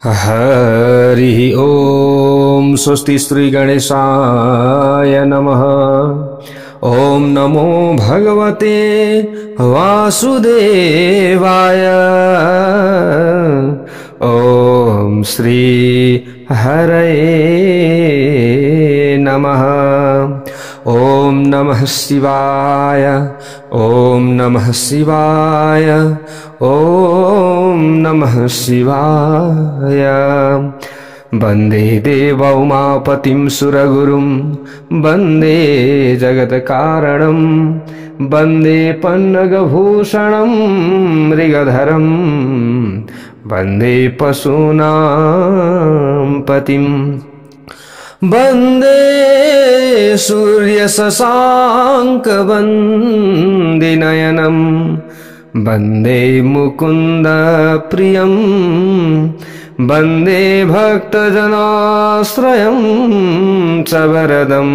हरि ओम। स्वस्ति श्री गणेशाय नमः। ओम नमो भगवते वासुदेवाय। ओम श्री हरये नमः। ओम नमः शिवाय। ओम नमः शिवाय। ओम नमः शिवाय। वन्दे देवौमापतिं सुरगुरुं वन्दे जगत्कारणं वन्दे पन्नगभूषणं मृगधरं वन्दे पशूनां पतिं वन्दे सूर्यशशाङ्कवन्दिनयनं वन्दे मुकुन्द प्रियं वन्दे भक्तजनाश्रयं च वरदं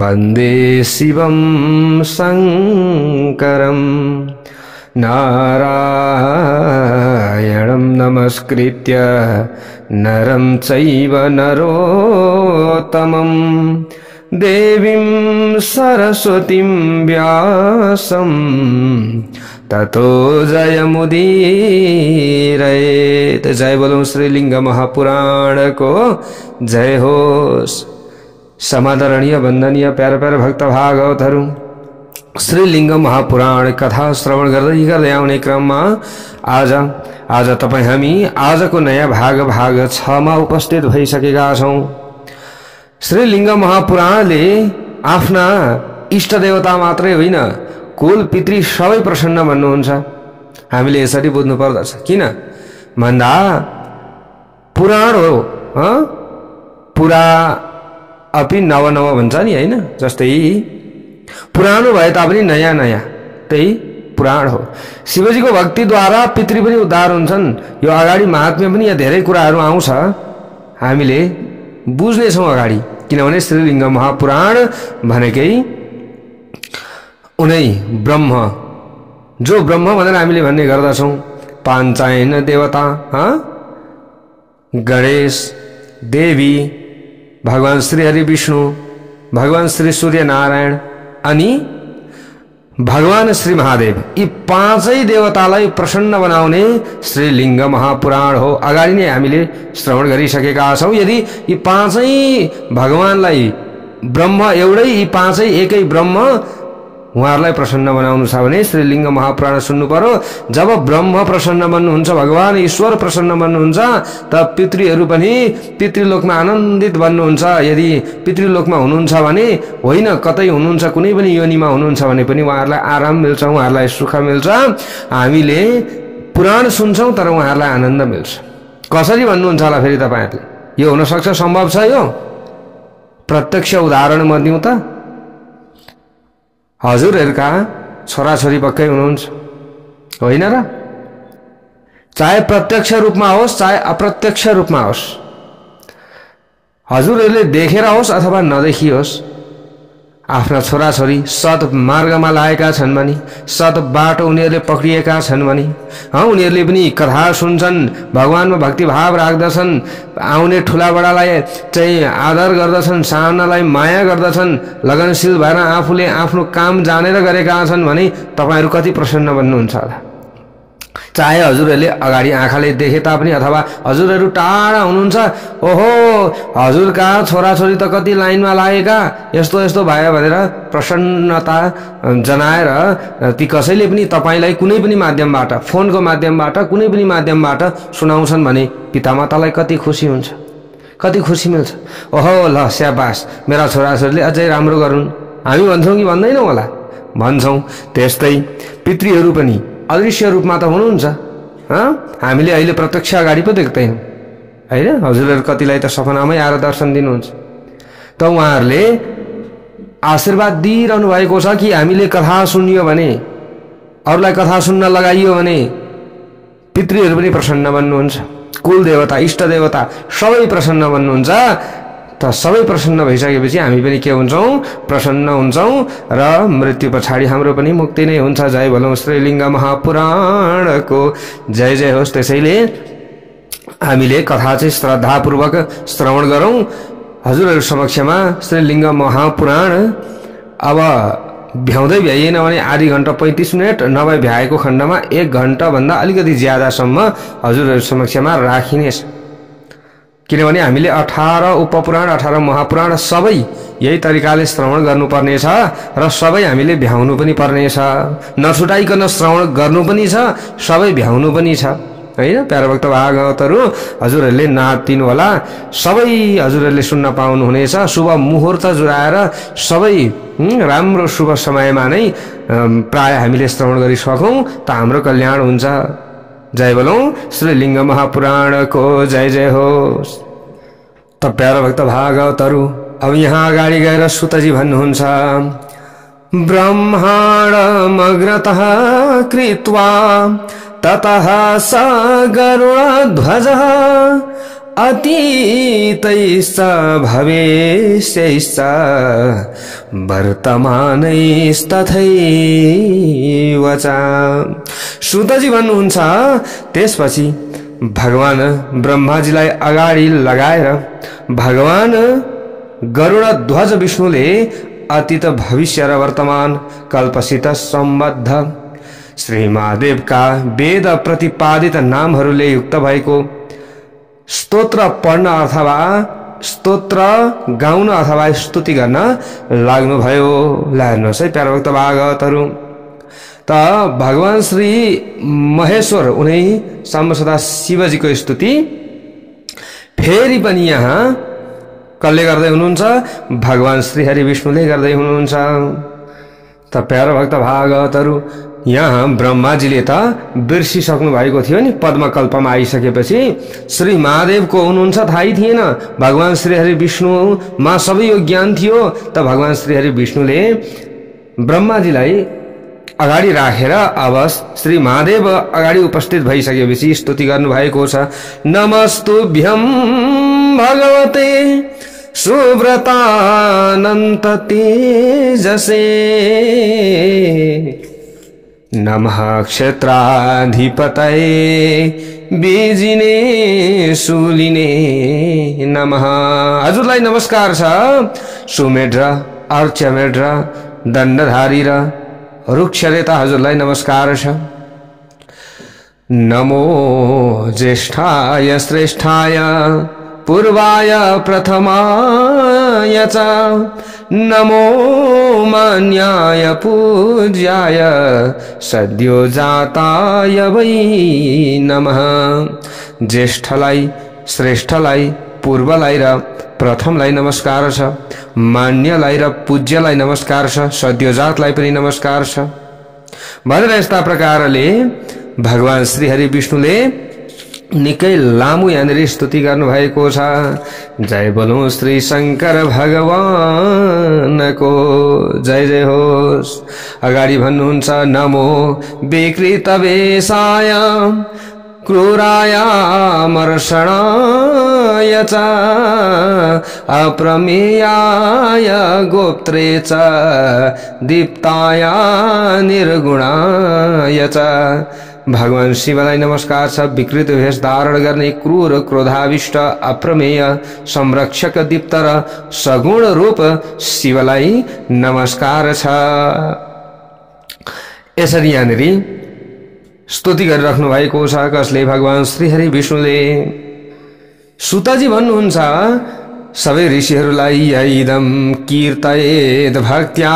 वन्दे शिवं शङ्करं। नारायणं नमस्कृत्य नरं चैव नरोत्तमं देवीं सरस्वतीं व्यासं ततो जयमुदीरयेत्। जय बोलो श्रीलिंग महापुराण को जय होस्। समादरणीय वंदनीय प्यारा प्यारा भक्त भागवतहरु, श्रीलिंग महापुराण कथा श्रवण गर्दै गर्दै आउने क्रममा आज तपाई हामी आजको नयाँ भाग 6 मा उपस्थित भइसकेका छौं। श्रीलिंग महापुराणले आफ्ना इष्ट देवता मात्रै होइन, कुल पितृ सबै प्रसन्न भन्नुहुन्छ। हामीले यसरी बुझ्नु पर्दछ। किन भन्दा पुराण हो, पुरा अपि नव नव भन्छ नि, हैन? जस्तै पुरानो भए तापनि नयाँ नयाँ, त्यही पुराण हो। शिवजीको भक्तिद्वारा पितृ पनि उद्धार हुन्छन्। यो अगाडि महात्म्य पनि यहाँ धेरै कुराहरू आउँछ, हामीले बुझ्ने छौं अगाडि। किनभने श्रीलिंग महापुराण भनेकै उनै ब्रह्म, जो ब्रह्म भनेर हामीले भन्ने गर्दछौं। पाञ्चायन देवता, गणेश, देवी, भगवान श्री हरि विष्णु, भगवान श्री सूर्य नारायण अनि भगवान श्री महादेव, यी पाँचै देवतालाई प्रसन्न बनाउने श्रीलिंग महापुराण हो। अगाडि नै हामीले श्रवण गरिसकेका छौं। यदि यी पाँचै भगवानलाई, ब्रह्म एउटै, यी पाँचै एकै ब्रह्म, उहाँहरूलाई प्रसन्न बनाउनु छ भने श्रीलिंग महापुराण सुन्नु पर्यो। जब ब्रह्म प्रसन्न बन्नुहुन्छ, भगवान ईश्वर प्रसन्न बन्नुहुन्छ, तब पितृहरू पनि पितृलोकमा आनन्दित बन्नुहुन्छ। यदि पितृलोकमा हुनुहुन्छ भने होइन, कतै हुनुहुन्छ, कुनै पनि योनिमा हुनुहुन्छ भने पनि उहाँहरूलाई आराम मिल्छ, उहाँहरूलाई सुख मिल्छ। हामीले पुराण सुन्छौं तर उहाँहरूलाई आनन्द मिल्छ। कसरी भन्नुहुन्छ होला फेरि तपाईहरुले? यो हुन सक्छ, सम्भव छ? यो प्रत्यक्ष उदाहरण म दिउँ त। हजुरहरुका छोराछोरी पक्कै हुनुहुन्छ, होइन र? चाहे प्रत्यक्ष रूपमा होस् चाहे अप्रत्यक्ष रूपमा होस्, हजुरहरुले देखेर होस् अथवा नदेखियोस्, आफ्ना छोराछोरी सत मार्गमा लागेका छन् भने, सत बाटो उनीहरूले पक्रिएका छन् भने, उनीहरूले पनि कथा सुन्छन्, भगवानमा भक्ति भाव राख्दछन्, आउने ठुला बडालाई चाहिँ आदर गर्दछन्, सानालाई माया गर्दछन्, लगनशील भएर आफूले आफ्नो काम जानेर गरेका छन् भने तपाईहरु कति प्रसन्न बन्नुहुन्छ होला। चाहे हजुरहरूले अगाडि आँखाले देखे तापनि अथवा हजुरहरू टाढा हुनुहुन्छ, ओहो हजुरका छोराछोरी त कति लाइनमा लागेका, यस्तो यस्तो भयो भनेर प्रसन्नता जनाएर ती कसैले पनि तपाईलाई कुनै पनि माध्यमबाट, फोनको माध्यमबाट, कुनै पनि माध्यमबाट सुनाउँछन् भने पितामातालाई कति खुसी हुन्छ, कति खुसी मिल्छ। ओहो ल स्याबास, मेरा छोराछोरीले अझै राम्रो गरून्, हामी भन्छौँ कि भन्दैनौँ होला? भन्छौँ। त्यस्तै पितृहरू पनि अदृश्य रूपमा त हुनुहुन्छ, हामीले अहिले प्रत्यक्ष अगाडि पो देख्दैनौँ, हैन? हजुरहरू कतिलाई त सपनामै आएर दर्शन दिनुहुन्छ। त उहाँहरूले आशीर्वाद दिइरहनु भएको छ कि हामीले कथा सुनियो भने, अरूलाई कथा सुन्न लगाइयो भने पितृहरू पनि प्रसन्न बन्नुहुन्छ, कुल देवता, इष्ट देवता सबै प्रसन्न बन्नुहुन्छ। त सबै प्रसन्न भइसकेपछि हामी पनि के हुन्छौं? प्रसन्न हुन्छौं र मृत्यु पछाडि हाम्रो पनि मुक्ति नै हुन्छ। जय बोलो श्रीलिंग महापुराणको जय जय होस्। त्यसैले हामीले कथा चाहिँ श्रद्धापूर्वक श्रवण गरौँ। हजुरहरू समक्षमा श्रीलिङ्ग महापुराण अब भ्याउँदै भ्याइएन भने आधी घण्टा 35 मिनट, नभए भ्याएको खण्डमा 1 घण्टाभन्दा अलिकति ज्यादासम्म हजुरहरू समक्षमा राखिनेछ। किनभने हामीले 18 उपपुराण 18 महापुराण सबै यही तरिकाले श्रवण गर्नुपर्नेछ र सबै हामीले भ्याउनु पनि पर्नेछ। नछुटाइकन श्रवण गर्नु पनि छ, सबै भ्याउनु पनि छ हैन। प्यारा भक्त भागवतहरू हजुरहरूले नातिनु होला, सबै हजुरहरूले सुन्न पाउनुहुनेछ। शुभ मुहुर्त जुराएर सबै राम्रो शुभ समयमा नै प्राय हामीले श्रवण गरिसकौँ त हाम्रो कल्याण हुन्छ। जय बोलौं श्रीलिङ्ग महापुराणको जय जय होस्। त प्यारा भक्त भागवतहरू अब यहाँ अगाडि गएर सुतजी भन्नुहुन्छ, ब्रह्माण्डमग्रतः कृत्वा ततः स गरुडध्वजः अतीतैश्च भविष्यैश्च वर्तमानैस्तथैव च। सुतजी भन्नुहुन्छ, त्यसपछि भगवान ब्रह्माजीलाई अगाडि लगाएर भगवान गरुडध्वज विष्णुले अतीत भविष्य र वर्तमान कल्पसित सम्बद्ध श्री महादेवका वेद प्रतिपादित नामहरूले युक्त भएको स्तोत्र पढ्न अथवा स्तोत्र गाउन अथवा स्तुति गर्न लाग्नुभयो। हेर्नुहोस् है प्यारा भक्त भागवतहरू, त भगवान श्री महेश्वर उनै साम्ब सदा शिवजीको स्तुति फेरि पनि यहाँ कसले गर्दै हुनुहुन्छ? भगवान श्री हरि विष्णुले गर्दै हुनुहुन्छ। त प्यारा भक्त भागवतहरू, यहाँ ब्रह्माजीले त बिर्सिसक्नु भएको थियो नि, पद्मकल्पमा आइसकेपछि श्री महादेवको हुनुहुन्छ थाहै थिएन। भगवान श्री हरि विष्णुमा सबै यो ज्ञान थियो। त भगवान श्री हरि विष्णुले ब्रह्माजीलाई अगाडि राखेर अब श्री महादेव अगाडि उपस्थित भइसकेपछि स्तुति गर्नु भएको छ। नमस्तुभ्यं भगवते सुव्रतानन्त तेजसे नमः क्षेत्राधिपतये बीजिने शूलिने नमः। हजुरलाई नमस्कार छ। सुमेढ र अर्चमेढ र दण्डधारी र रुक्षरेता हजुरलाई नमस्कार छ। नमो ज्येष्ठाय श्रेष्ठाय पूर्वाय प्रथमाय च नमो मान्याय पूज्याय सद्यो जाताय वै नमः। ज्येष्ठलाई श्रेष्ठलाई पूर्वलाई र प्रथमलाई नमस्कार छ, मान्यलाई र पूज्यलाई नमस्कार छ, सद्योजातलाई पनि नमस्कार छ भनेर यस्ता प्रकारले भगवान श्री हरि विष्णुले निकै लामो यहाँनिर स्तुति गर्नुभएको छ। जय बोलौं श्री शंकर भगवानको जय जय होस्। अगाडि भन्नुहुन्छ, नमो विकृत वेशाय क्रूराय मर्षणाय च अप्रमेयाय गोप्त्रे च दीप्ताय निर्गुणाय च। भगवान शिवलाई नमस्कार छ। विकृत वेश धारण गर्ने क्रूर क्रोधाविष्ट अप्रमेय संरक्षक दीप्त र सगुण रूप शिवलाई नमस्कार छ। यसरी यहाँनिर स्तुति गरिराख्नु भएको छ। कसले? भगवान श्री हरि विष्णुले। सुतजी भन्नुहुन्छ, सबै ऋषिहरूलाई यैदम कीर्तयेद भक्त्या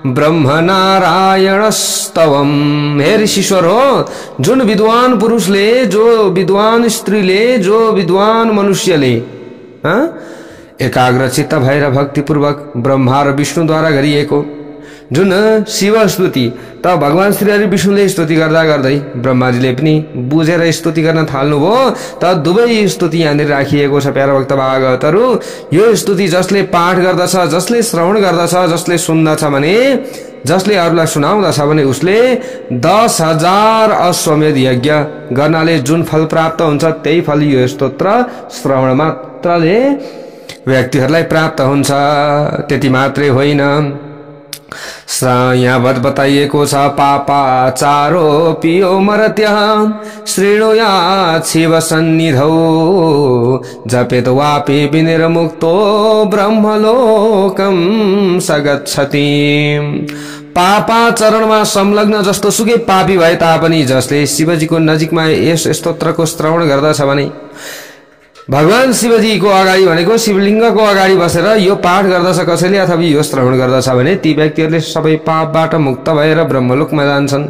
ब्रह्मनारायणस्तवम। हे ऋषिश्वर हो, जुन विद्वान पुरुषले, जो विद्वान स्त्रीले, जो विद्वान मनुष्यले एकाग्रचित्त भएर भक्तिपूर्वक ब्रह्मा र विष्णुद्वारा गरिएको जुन शिव स्तुति, त भगवान श्री हरि विष्णुले स्तुति गर्दा गर्दै ब्रह्माजीले पनि बुझेर स्तुति गर्न थाल्नुभयो। त दुवै स्तुति यहाँनिर राखिएको छ। प्यारा भक्त भागवतहरू, यो स्तुति जसले पाठ गर्दछ, जसले श्रवण गर्दछ, जसले सुन्दछ भने, जसले अरूलाई सुनाउँदछ भने उसले 10,000 अश्वमेध यज्ञ गर्नाले जुन फल प्राप्त हुन्छ त्यही फल यो स्तोत्र श्रवण मात्रले व्यक्तिहरूलाई प्राप्त हुन्छ। त्यति मात्रै होइन, यहाँ बताइएको छ पापाचारो पियो मरत्य श्रेणुयात् शिव सन्निधौ जपेत वापि विनिर मुक्तो ब्रह्मलोकम सगच्छति। पापाचरणमा संलग्न जस्तो सुकै पापी भए तापनि जसले शिवजीको नजिकमा यस स्तोत्रको श्रवण गर्दछ भने भगवान शिवजीको अगाडि भनेको शिवलिङ्गको अगाडि बसेर यो पाठ गर्दछ कसैले अथवा यो श्रवण गर्दछ भने ती व्यक्तिहरूले सबै पापबाट मुक्त भएर ब्रह्मलोकमा जान्छन्।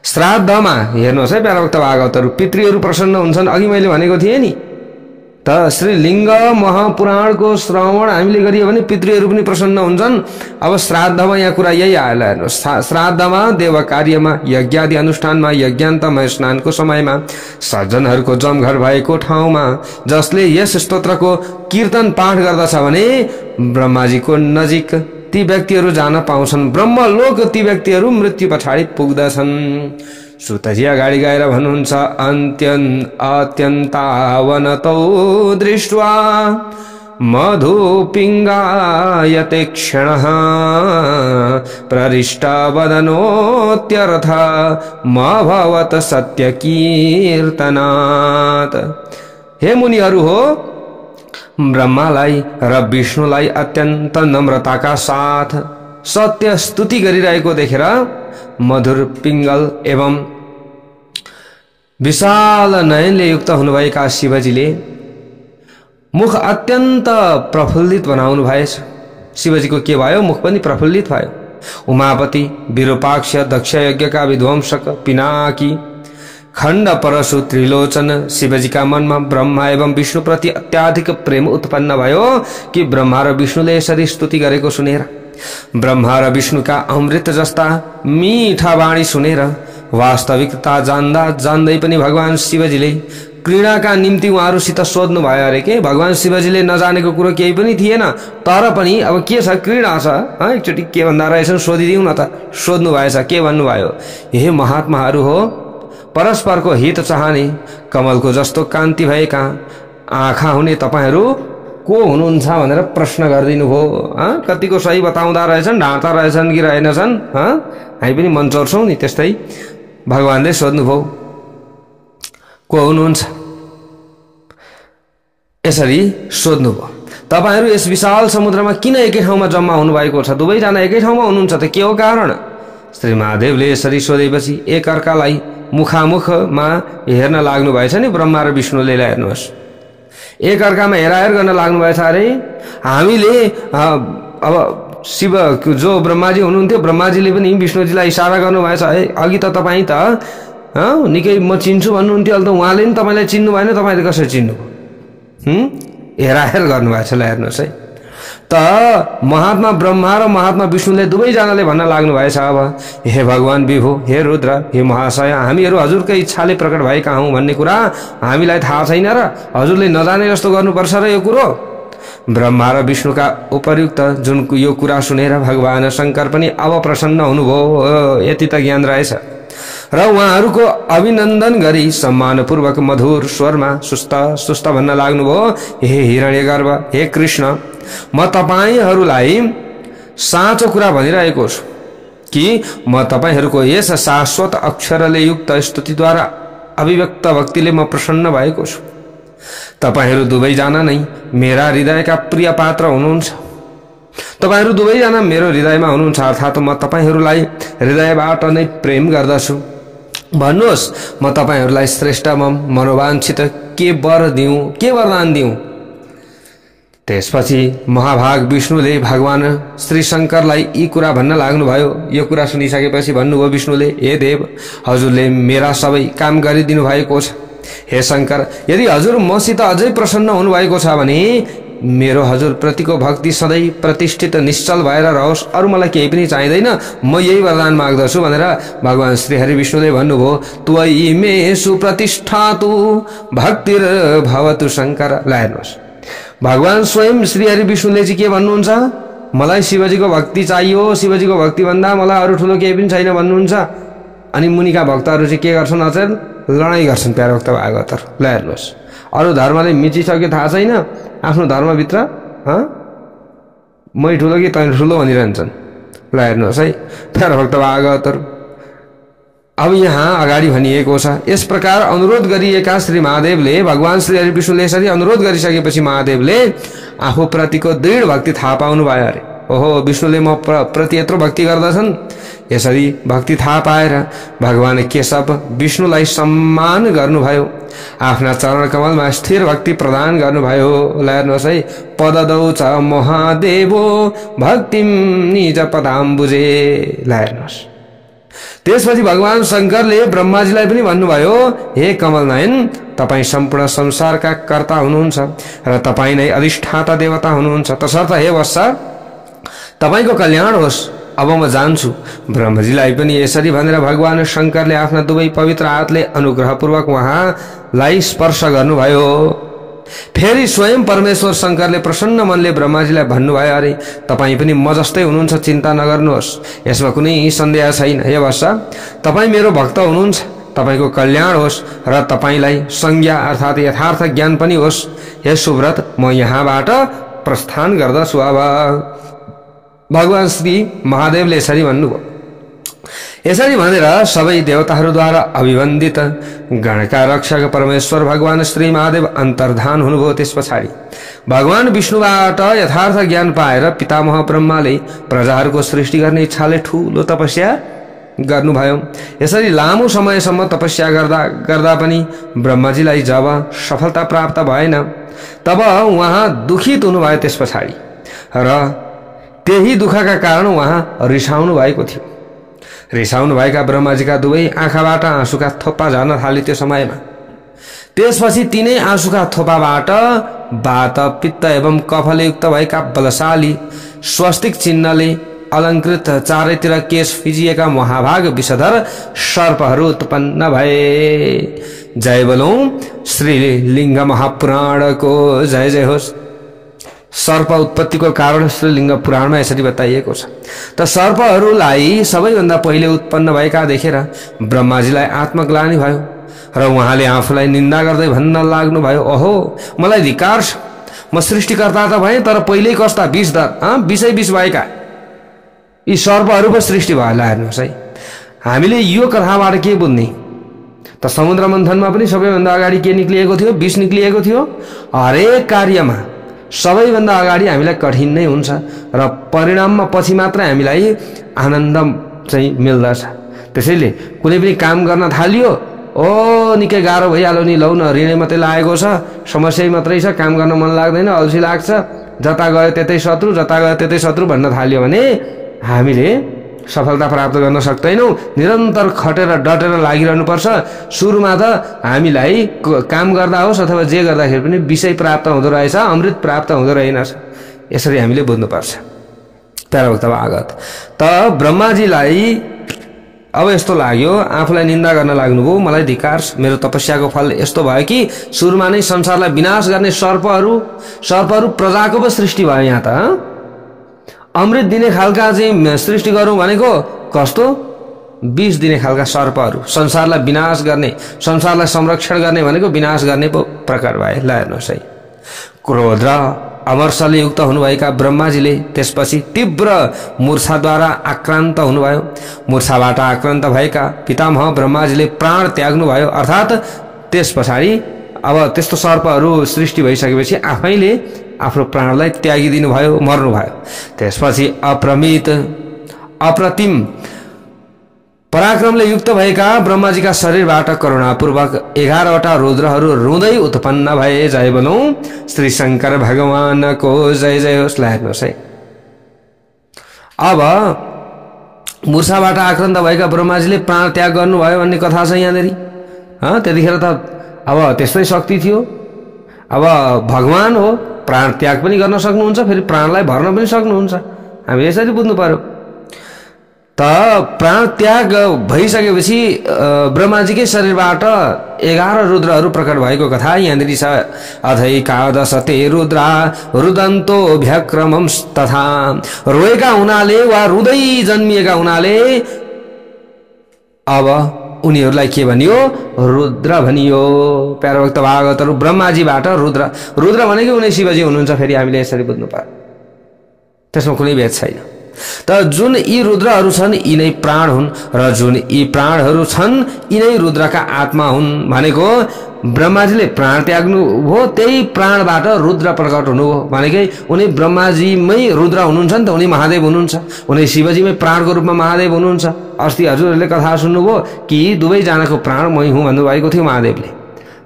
श्राद्धमा हेर्नुहोस् है प्यारा भक्त भागवतहरू, पितृहरू प्रसन्न हुन्छन्। अघि मैले भनेको थिएँ नि त श्रीलिङ्ग महापुराणको श्रवण हामीले गरियो भने पितृहरू पनि प्रसन्न हुन्छन्। अब श्राद्धमा यहाँ कुरा यही आएला हेर्नुहोस्। श्राद्धमा देव कार्यमा यज्ञादि अनुष्ठानमा यज्ञान्तमय स्नानको समयमा सज्जनहरूको जमघर भएको ठाउँमा जसले यस स्तोत्रको कीर्तन पाठ गर्दछ भने ब्रह्माजीको नजिक ती व्यक्तिहरू जान पाउँछन्। ब्रह्मलोक ती व्यक्तिहरू मृत्यु पछाडि पुग्दछन्। सुतजी अगाडि गएर भन्नुहुन्छ अत्यन्तावनतौ दृष्ट्वा मधुपिङ्गायते क्षणः प्ररिष्टवदनोत्यर्थ मभवत् सत्यकीर्तनात्। हे मुनिहरू हो, ब्रह्मालाई र विष्णुलाई अत्यन्त नम्रताका साथ सत्य स्तुति गरिरहेको देखेर मधुर पिङ्गल एवं विशाल नयनले युक्त हुनुभएका शिवजीले मुख अत्यन्त प्रफुल्लित बनाउनु भएछ। शिवजीको के भयो? मुख पनि प्रफुल्लित भयो। उमापति, विरूपाक्ष, दक्ष यज्ञका विध्वंसक, पिनाकी, खण्ड परशु, त्रिलोचन शिवजीका मनमा ब्रह्मा एवं विष्णु प्रति अत्याधिक प्रेम उत्पन्न भयो कि ब्रह्मा र विष्णुले यसरी स्तुति गरेको सुनेर, ब्रह्मा र विष्णुका अमृत जस्ता मीठा वाणी सुनेर वास्तविकता जान्दा जान्दै पनि भगवान शिवजीले क्रीडाका निम्ति उहाँहरूसित सोध्नु भयो अरे के। भगवान शिवजीले नजानेको कुरो केही पनि थिएन, तर पनि अब के छ, क्रीडा छ, एकचोटि के भन्दा रहेछन् सोधिदिउँ न त। सोध्नु भएछ, के भन्नुभयो? हे महात्माहरू हो, परस्परको हित चाहने कमलको जस्तो कान्ति भएका आँखा हुने तपाईहरू को हुनुहुन्छ भनेर प्रश्न गरिदिनु भयो। कतिको सही बताउँदा रहेछन्, ढाँट्दा रहेछन् कि रहेनछन्, हामी पनि मन चोर्छौँ नि। त्यस्तै भगवानले सोध्नुभयो को हुनुहुन्छ, यसरी सोध्नुभयो। तपाईहरू यस विशाल समुद्रमा किन एकै ठाउँमा जम्मा हुनुभएको छ? दुवैजना एकै ठाउँमा हुनुहुन्छ त के हो कारण? श्री महादेवले यसरी सोधेपछि एकअर्कालाई मुखामुखमा हेर्न लाग्नु भएछ नि। ब्रह्मा र विष्णुले हेर्नुहोस्, एकअर्कामा हेराहेर गर्न लाग्नु भएछ। अरे हामीले अब शिव जो ब्रह्माजी हुनुहुन्थ्यो, ब्रह्माजीले पनि विष्णुजीलाई इसारा गर्नुभएछ, अघि त तपाईँ त निकै म चिन्छु भन्नुहुन्थ्यो, अहिले त उहाँले नि तपाईँलाई चिन्नु भएन, तपाईँले कसरी चिन्नु? हेराहेर गर्नुभएछ। ल हेर्नुहोस् है त, महात्मा ब्रह्मा र महात्मा विष्णुले दुवैजनाले भन्न लाग्नु भएछ, अब हे भगवान विभु, हे रुद्र, हे महाशय, हामीहरू हजुरकै इच्छाले प्रकट भएका हौँ भन्ने कुरा हामीलाई थाहा छैन र हजुरले नजाने जस्तो गर्नुपर्छ र यो कुरो। ब्रह्मा र विष्णुका उपर्युक्त जुन यो कुरा सुनेर भगवान शङ्कर पनि अब प्रसन्न हुनुभयो। यति त ज्ञान रहेछ। र उहाँहरूको अभिनन्दन गरी सम्मानपूर्वक मधुर स्वरमा सुस्त सुस्त भन्न लाग्नुभयो, हे हिरण्यगर्भ, हे कृष्ण, म तपाईहरूलाई साँचो कुरा भनिरहेको छु कि म तपाईहरूको यस शाश्वत अक्षरले युक्त स्तुतिद्वारा अभिव्यक्त भक्तिले म प्रसन्न भएको छु। तपाईहरू दुवैजना नै मेरा हृदयका प्रिय पात्र हुनुहुन्छ। तपाईहरू दुवैजना मेरो हृदयमा हुनुहुन्छ, अर्थात् म तपाईहरूलाई हृदयबाट नै प्रेम गर्दछु। भन्नुहोस्, म तपाईहरूलाई श्रेष्ठ मनोवाञ्छित के वर दिउँ, के वरदान दिउँ? त्यसपछि महाभाग विष्णुले भगवान श्री शङ्करलाई यी कुरा भन्न लाग्नुभयो। यो कुरा सुनिसकेपछि भन्नुभयो विष्णुले, हे देव, हजुरले मेरा सबै काम गरिदिनु भएको छ। हे शङ्कर, यदि हजुर मसित अझै प्रसन्न हुनुभएको छ भने मेरो हजुर प्रतिको भक्ति सधैँ प्रतिष्ठित निश्चल भएर रहोस्, अरू मलाई केही पनि चाहिँदैन, म यही वरदान माग्दछु भनेर भगवान श्री हरि विष्णुले भन्नुभयो। त्वयि मे सुप्रतिष्ठातु भक्तिर्भवतु शङ्कर। ल हेर्नुहोस्, भगवान स्वयं श्री हरि विष्णुले चाहिँ के भन्नुहुन्छ? मलाई शिवजीको भक्ति चाहियो, शिवजीको भक्ति भन्दा मलाई अरू ठुलो केही पनि छैन भन्नुहुन्छ। अनि मुनिका भक्तहरू चाहिँ के गर्छन्? अचेल लडाइँ गर्छन् प्यारो भक्त भागवतहरू। ल हेर्नुहोस्, अरू धर्मले मिचिसक्यो थाहा छैन, आफ्नो धर्मभित्र मै ठुलो कि तैँ ठुलो भनिरहन्छन्। ल हेर्नुहोस् है प्यारा भक्त भागवतहरू। अब यहाँ अगाडि भनिएको छ, यस प्रकार अनुरोध गरिएका श्री महादेवले भगवान श्री हरि विष्णुले यसरी अनुरोध गरिसकेपछि महादेवले आफूप्रतिको दृढ भक्ति थाहा पाउनु भयो अरे। ओहो, विष्णुले म प्रति यत्रो भक्ति गर्दछन्। यसरी भक्ति थाहा पाएर भगवान केशव विष्णुलाई सम्मान गर्नुभयो, आफ्ना चरण कमलमा स्थिर भक्ति प्रदान गर्नुभयो। ल हेर्नुहोस् है, पददौ च महादेवो भक्तिम निज पदाम्बुजे। ल हेर्नुहोस्, त्यसपछि भगवान शंकरले ब्रह्माजीलाई पनि भन्नुभयो, हे कमल नयन, तपाईं सम्पूर्ण संसारका कर्ता हुनुहुन्छ र तपाईं नै अधिष्ठाता देवता हुनुहुन्छ, तसर्थ हे वत्स तपाईंको कल्याण होस्, अब म जान्छु। ब्रह्मजीलाई पनि यसरी भनेर भगवान शंकरले आफ्ना दुवै पवित्र हातले अनुग्रहपूर्वक उहाँलाई स्पर्श गर्नुभयो। फेरि स्वयं परमेश्वर शंकरले प्रसन्न मनले ब्रह्माजीलाई भन्नुभयो, अरे तपाईं पनि म जस्तै हुनुहुन्छ, चिन्ता नगर्नुहोस्, यसमा कुनै सन्देह छैन। हे वत्स, तपाईं मेरो भक्त हुनुहुन्छ, तपाईंको कल्याण होस् र तपाईंलाई संज्ञा अर्थात यथार्थ ज्ञान पनि होस्। हे सुव्रत, म यहाँबाट प्रस्थान गर्दछु। अब भगवान श्री महादेवले यसरी भन्नुभयो। यसरी भनेर सबै देवताहरूद्वारा अभिवन्दित गणका रक्षक परमेश्वर भगवान श्री महादेव अन्तर्धान हुनुभयो। त्यस पछाडि भगवान विष्णुबाट यथार्थ ज्ञान पाएर पितामह ब्रह्माले प्रजाहरूको सृष्टि गर्ने इच्छाले ठूलो तपस्या गर्नुभयो। यसरी लामो समयसम्म तपस्या गर्दा गर्दा पनि ब्रह्माजीलाई जब सफलता प्राप्त भएन तब उहाँ दुखित हुनुभयो। त्यस पछाडि र त्यही दुःखका कारण उहाँ रिसाउनु भएको थियो। रिसाउनु भएका ब्रह्माजीका दुवै आँखाबाट आँसुका थोपा झर्न थाले त्यो समयमा। त्यसपछि तिनै आँसुका थोपाबाट वात पित्त एवं कफले युक्त भएका बलशाली स्वस्तिक चिन्हले अलङ्कृत चारैतिर केश फिजिएका महाभाग विषधर सर्पहरू उत्पन्न भए। जय बोलौं श्री लिङ्ग महापुराणको जय जय होस्। सर्प उत्पत्तिको कारण श्रीलिङ्ग पुराणमा यसरी बताइएको छ। त सर्पहरूलाई सबैभन्दा पहिले उत्पन्न भएका देखेर ब्रह्माजीलाई आत्मग्लानि भयो र उहाँले आफूलाई निन्दा गर्दै भन्न लाग्नुभयो, ओहो मलाई धिक्कार छ, म सृष्टिकर्ता त भएँ तर पहिल्यै कस्ता विषधर विषै विष भएका यी सर्पहरू पो सृष्टि भयो। हेर्नुहोस् है, हामीले यो कथाबाट के बुझ्ने त समुद्र मन्थनमा पनि सबैभन्दा अगाडि के निक्लिएको थियो? विष निक्लिएको थियो। हरेक कार्यमा सबैभन्दा अगाडि हामीलाई कठिन नै हुन्छ र परिणाममा पछि मात्र हामीलाई आनन्द चाहिँ मिल्दछ। त्यसैले कुनै पनि काम गर्न थालियो, ओ निकै गाह्रो भइहाल्यो नि, लौ न ऋणै मात्रै लागेको छ, समस्या मात्रै छ, काम गर्न मन लाग्दैन, अल्छी लाग्छ, जता गयो त्यतै शत्रु, जता गयो त्यतै शत्रु भन्न थाल्यो भने हामीले सफलता प्राप्त गर्न सक्दैनौँ। निरन्तर खटेर डटेर लागिरहनु पर्छ। सुरुमा त हामीलाई काम गर्दा होस् अथवा जे गर्दाखेरि पनि विषय प्राप्त हुँदो रहेछ, अमृत प्राप्त हुँदो रहेनछ। यसरी हामीले बुझ्नुपर्छ। प्यारा भक्त भागवत। त ब्रह्माजीलाई अब यस्तो लाग्यो, आफूलाई निन्दा गर्न लाग्नुभयो, मलाई धिक्कार, मेरो तपस्याको फल यस्तो भयो कि सुरुमा नै संसारलाई विनाश गर्ने सर्पहरू प्रजाको पो सृष्टि भयो। यहाँ त अमृत दिने खालका चाहिँ सृष्टि गरौँ भनेको कस्तो विष दिने खालका सर्पहरू, संसारलाई विनाश गर्ने, संसारलाई संरक्षण गर्ने भनेको विनाश गर्ने पो प्रकार भए। ल हेर्नुहोस् है, क्रोध र अमर्षले युक्त हुनुभएका ब्रह्माजीले त्यसपछि तीव्र मूर्छाद्वारा आक्रान्त हुनुभयो। मूर्छाबाट आक्रान्त भएका पितामह ब्रह्माजीले प्राण त्याग्नुभयो। अर्थात् त्यस पछाडि अब त्यस्तो सर्पहरू सृष्टि भइसकेपछि आफैले आफ्नो प्राणलाई त्यागिदिनु भयो, मर्नुभयो। त्यसपछि अप्रतिम पराक्रमले युक्त भएका ब्रह्माजीका शरीरबाट करुणापूर्वक 11वटा रुद्रहरू रुँदै उत्पन्न भए। जय बोलौं श्री शंकर भगवानको जय जय होस्। हेर्नुहोस् है, अब मूर्छाबाट आक्रान्त भएका ब्रह्माजीले प्राण त्याग गर्नुभयो भन्ने कथा छ यहाँनिर। त्यतिखेर त अब त्यस्तै शक्ति थियो। अब भगवान हो, प्राण त्याग पनि गर्न सक्नुहुन्छ, फेरि प्राणलाई भर्न पनि सक्नुहुन्छ। हामी यसरी बुझ्नु पर्यो। त प्राण त्याग भइसकेपछि ब्रह्माजीकै शरीरबाट 11 रुद्रहरू प्रकट भएको कथा यहाँनिर छ। अथैकादश ते रुद्रा रुदन्तो भ्यक्रमं तथा, रोएका हुनाले वा रुदै जन्मिएका हुनाले अब उनीहरूलाई के भनियो? रुद्र भनियो। प्यारा भक्त भागवतहरू, ब्रह्माजीबाट रुद्र भनेको उनी शिवजी हुनुहुन्छ। फेरि हामीले यसरी बुझ्नु पर्यो, त्यसमा कुनै भेद छैन। त जुन यी रुद्रहरू छन् यिनै प्राण हुन् र जुन यी प्राणहरू छन् यिनै रुद्रका आत्मा हुन् भनेको ब्रह्माजीले प्राण त्याग्नु हो त्यही प्राणबाट रुद्र प्रकट हुनु हो भनेकै उनी ब्रह्माजीमै रुद्र हुनुहुन्छ नि त उनी महादेव हुनुहुन्छ उनी शिवजीमै प्राणको रूपमा महादेव हुनुहुन्छ अस्ति हजुरहरूले कथा सुन्नुभयो कि दुवै जनाको प्राण मै हुँ भन्नुभएको थियो महादेवले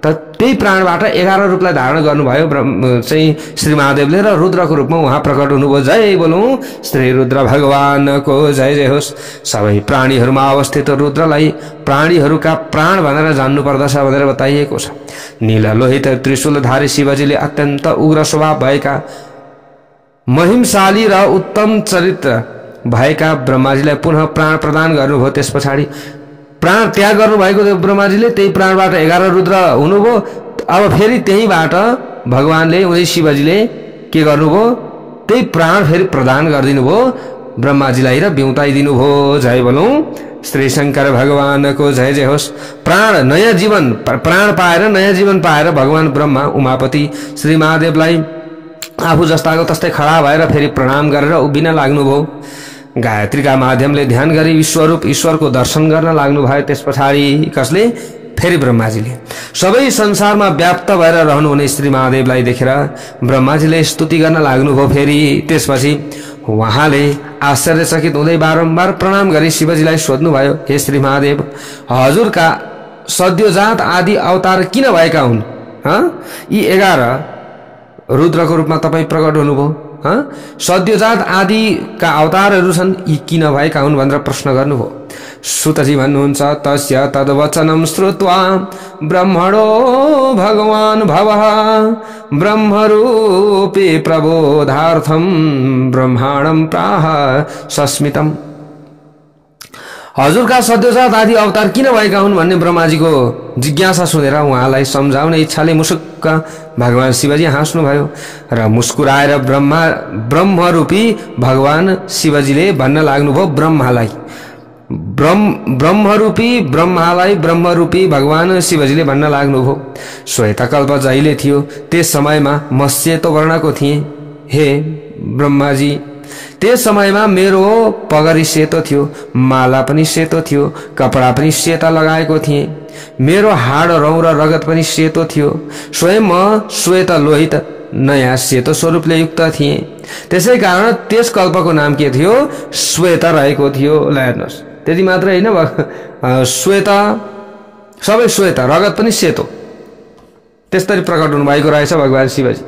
त त्यही प्राणबाट 11 रूपलाई धारण गर्नुभयो चाहिँ श्री महादेवले र रुद्रको रूपमा उहाँ प्रकट हुनुभयो जय बोलौं श्री रुद्र भगवानको जय जय होस् सबै प्राणीहरूमा अवस्थित रुद्रलाई प्राणीहरूका प्राण भनेर जान्नु पर्दछ भनेर बताइएको छ नील लोहित त्रिशूलधारी शिवजीले अत्यन्त उग्र स्वभाव भएका महिमशाली र उत्तम चरित्र भएका ब्रह्माजीलाई पुनः प्राण प्रदान गर्नुभयो त्यसपछि प्राण त्याग गर्नुभएको ब्रह्माजीले त्यही प्राणबाट 11 रुद्र हुनुभयो अब फेरि त्यहीबाट भगवानले उनी शिवजीले के गर्नुभयो त्यही प्राण फेरि प्रदान गरिदिनु भयो ब्रह्माजीलाई र बिउताइदिनु भयो जय बोलौं श्री शंकर भगवानको जय जय होस् प्राण नयाँ जीवन प्राण पाएर नयाँ जीवन पाएर भगवान ब्रह्मा उमापति श्री महादेवलाई आफू जस्ताको तस्तै खडा भएर फेरि प्रणाम गरेर उभिन लाग्नुभयो गायत्री का माध्यमले ध्यान गरी विश्वरूप ईश्वरको दर्शन गर्न लाग्नु भयो त्यसपछि कसले फेरि ब्रह्माजीले सबै संसारमा व्याप्त भएर रहनुहुने श्री महादेवलाई देखेर ब्रह्माजीले स्तुति गर्न लाग्नुभयो फेरि त्यसपछि उहाँले आश्चर्यचकित हुँदै बारम्बार प्रणाम गरी शिवजीलाई सोध्नु भयो हे श्री महादेव हजुरका सद्योजात आदि अवतार किन भएका हुन् यी 11 रुद्रको रूपमा तपाईं प्रकट हुनुभयो सद्योजात आदि का अवतारहरू छन् यी किन भएका हुन् भनेर प्रश्न गर्नुभयो सुतजी भन्नुहुन्छ तस्य तद्वचनं श्रुत्वा ब्रह्मणो भगवान भवः ब्रह्मरूपी प्रबोधार्थं ब्रह्माण्डं प्राह सस्मितम् हजुरका सद्योजात आदि अवतार किन भएका हुन् भन्ने ब्रह्माजीको जिज्ञासा सुनेर उहाँलाई सम्झाउने इच्छाले मुसुक्क भगवान शिवजी हाँस्नुभयो र मुस्कुराएर ब्रह्मरूपी भगवान शिवजीले भन्न लाग्नुभयो ब्रह्मालाई ब्रह्मरूपी भगवान शिवजीले भन्न लाग्नुभयो श्वेतकल्प जहिले थियो त्यस समयमा म सेतो वर्णको थिएँ हे ब्रह्माजी त्यस समयमा मेरो पगरी सेतो थियो माला पनि सेतो थियो कपडा पनि सेता लगाएको थिएँ मेरो हाड रौँ र रगत पनि सेतो थियो स्वयं म श्वेत लोहित नयाँ सेतो स्वरूपले युक्त थिएँ त्यसै कारण त्यस कल्पको नाम के थियो श्वेत रहेको थियो ल हेर्नुहोस् त्यति मात्र हैन श्वेत सबै श्वेत रगत पनि सेतो त्यसरी प्रकट हुनु भएको रहेछ भगवान शिवजी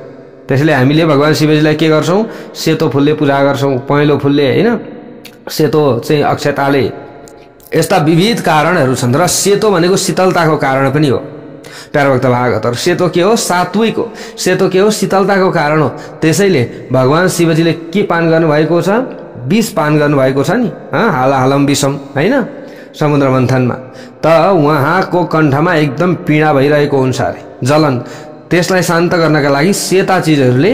त्यसैले हामीले भगवान शिवजीलाई के गर्छौं सेतो फूलले पूजा गर्छौं पहेँलो फूलले हैन सेतो चाहिँ अक्षताले यस्ता विविध कारणहरू छन् र सेतो भनेको शीतलताको कारण पनि हो प्यारे भक्त भागवतहरु सेतो के हो सात्विक हो सेतो के हो शीतलताको कारण हो त्यसैले भगवान शिवजीले के पान गर्नु भएको छ विष पान गर्नु भएको छ नि हालम विषम हैन समुद्र मन्थनमा त उहाँको कण्ठमा एकदम पीडा भइरहेको हुन्छ अरे जलन त्यसलाई शान्त गर्नका लागि सेता चीजहरुले